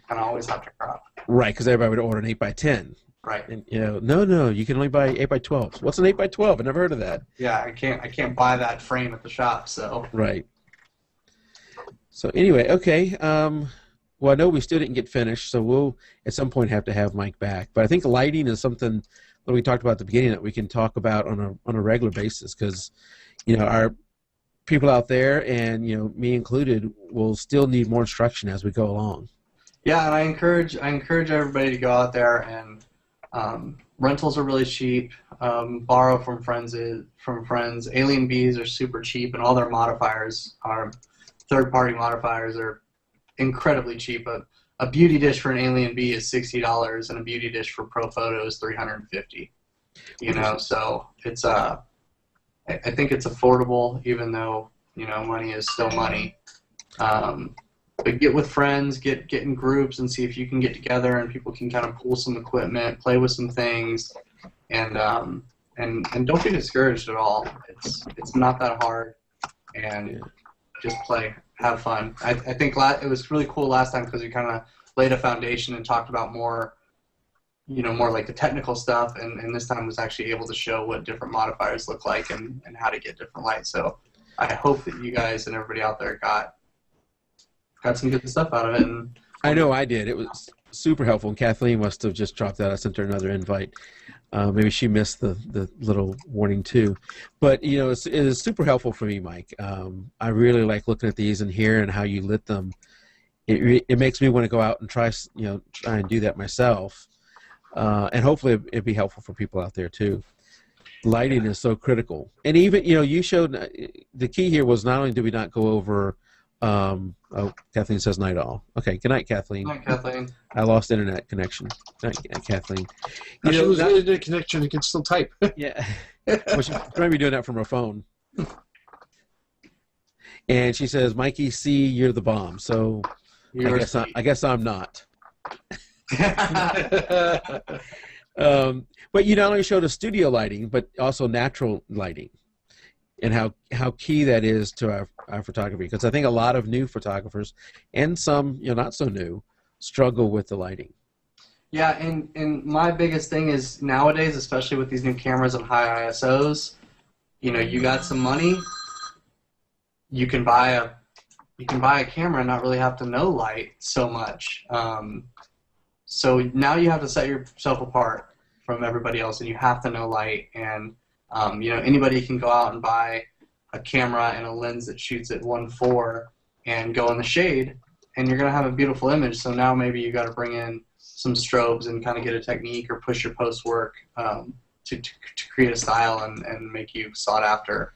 [SPEAKER 3] kind of always have to crop.
[SPEAKER 1] Right, because everybody would order an 8x10.
[SPEAKER 3] Right.
[SPEAKER 1] And, you know, no, you can only buy 8x12. What's an 8x12? I never heard of that.
[SPEAKER 3] Yeah, I can't buy that frame at the shop, so.
[SPEAKER 1] Right. So anyway, okay. Well, I know we still didn't get finished, so we'll at some point have to have Mike back. But I think lighting is something that we talked about at the beginning that we can talk about on a regular basis, because, you know, our people out there, and, you know, me included, will still need more instruction as we go along.
[SPEAKER 3] Yeah, and I encourage everybody to go out there, and rentals are really cheap. Borrow from friends. Alien Bees are super cheap, and all their modifiers are third-party modifiers are incredibly cheap. A beauty dish for an Alien Bee is $60, and a beauty dish for Pro Photo is $350. You know, so it's I think it's affordable, even though, you know, money is still money. But get with friends, get in groups, and see if you can get together, and people can kind of pool some equipment, play with some things, and don't be discouraged at all. It's not that hard, and just play, have fun. I think it was really cool last time because we kind of laid a foundation and talked about more, you know, more like the technical stuff, and this time was actually able to show what different modifiers look like and how to get different lights. So I hope that you guys and everybody out there got some good stuff out of it. And
[SPEAKER 1] I know I did. It was super helpful, and Kathleen must have just dropped out. I sent her another invite. Maybe she missed the little warning too. But, you know, it is super helpful for me, Mike. I really like looking at these and hearing how you lit them. It makes me want to go out and try and do that myself. And hopefully it'd be helpful for people out there too. Lighting is so critical. And even, you know, you showed, the key here was not only did we not go over, oh, Kathleen says night all. Okay, good night, Kathleen.
[SPEAKER 3] Good night, Kathleen.
[SPEAKER 1] I lost internet connection. Good night, Kathleen.
[SPEAKER 4] You know, lose internet connection, you can still type.
[SPEAKER 1] Yeah. Well, she's probably doing that from her phone. And she says, Mikey C, you're the bomb. So I guess I'm not. But you not only showed us studio lighting, but also natural lighting, and how key that is to our photography. Because I think a lot of new photographers, and some, you know, not so new, struggle with the lighting.
[SPEAKER 3] Yeah, and my biggest thing is nowadays, especially with these new cameras and high ISOs, you know, you got some money, you can buy a camera and not really have to know light so much. So now you have to set yourself apart from everybody else, and you have to know light. And you know, anybody can go out and buy a camera and a lens that shoots at 1.4 and go in the shade, and you're going to have a beautiful image. So now maybe you got to bring in some strobes and kind of get a technique or push your post work to create a style and make you sought after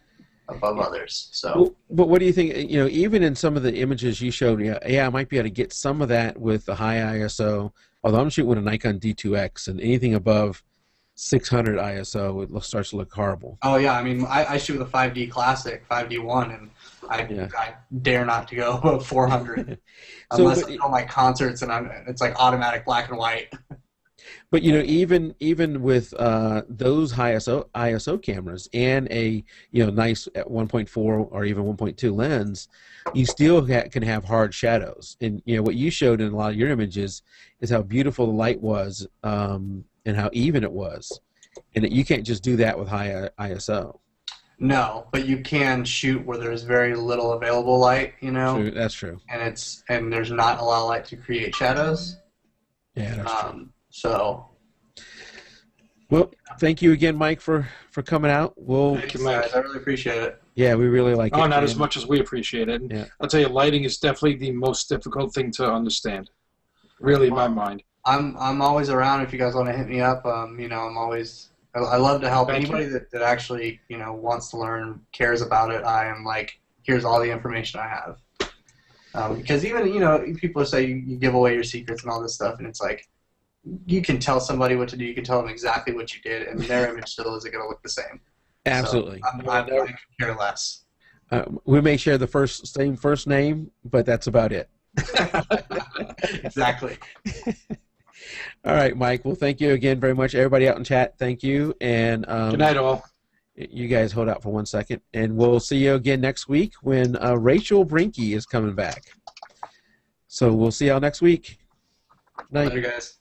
[SPEAKER 3] above others. So,
[SPEAKER 1] but what do you think? You know, even in some of the images you showed, I might be able to get some of that with the high ISO. Although I'm shooting with a Nikon D2X, and anything above 600 ISO, it starts to look horrible.
[SPEAKER 3] Oh yeah, I mean, I shoot with a 5D Classic, 5D1, and I dare not to go above 400 unless I film my concerts and it's like automatic black and white.
[SPEAKER 1] But you know, even with those high ISO cameras and a nice at 1.4 or even 1.2 lens, you still can have hard shadows. And what you showed in a lot of your images is how beautiful the light was and how even it was, and that you can't just do that with high ISO.
[SPEAKER 3] No, but you can shoot where there's very little available light.
[SPEAKER 1] True, that's true.
[SPEAKER 3] And there's not a lot of light to create shadows.
[SPEAKER 1] Yeah, that's true.
[SPEAKER 3] So,
[SPEAKER 1] well, thank you again, Mike, for coming out.
[SPEAKER 3] Thank you, Mike. I really appreciate it.
[SPEAKER 1] Yeah, we really like it.
[SPEAKER 4] Oh, not as much as we appreciate it. Yeah. I'll tell you, lighting is definitely the most difficult thing to understand. Really, in my mind.
[SPEAKER 3] I'm always around if you guys want to hit me up. I'm always. I love to help anybody that actually wants to learn, cares about it. I am like, here's all the information I have. Because even people say you give away your secrets and all this stuff, and it's like, you can tell somebody what to do. You can tell them exactly what you did, and their image still isn't going to look the same.
[SPEAKER 1] Absolutely.
[SPEAKER 3] So I could care less.
[SPEAKER 1] We may share the same first name, but that's about it.
[SPEAKER 3] Exactly.
[SPEAKER 1] All right, Mike. Well, thank you again very much. Everybody out in chat, thank you. And
[SPEAKER 4] good night, all.
[SPEAKER 1] You guys hold out for 1 second, and we'll see you again next week when Rachel Brinke is coming back. So we'll see y'all next week. Night.
[SPEAKER 3] Later, guys.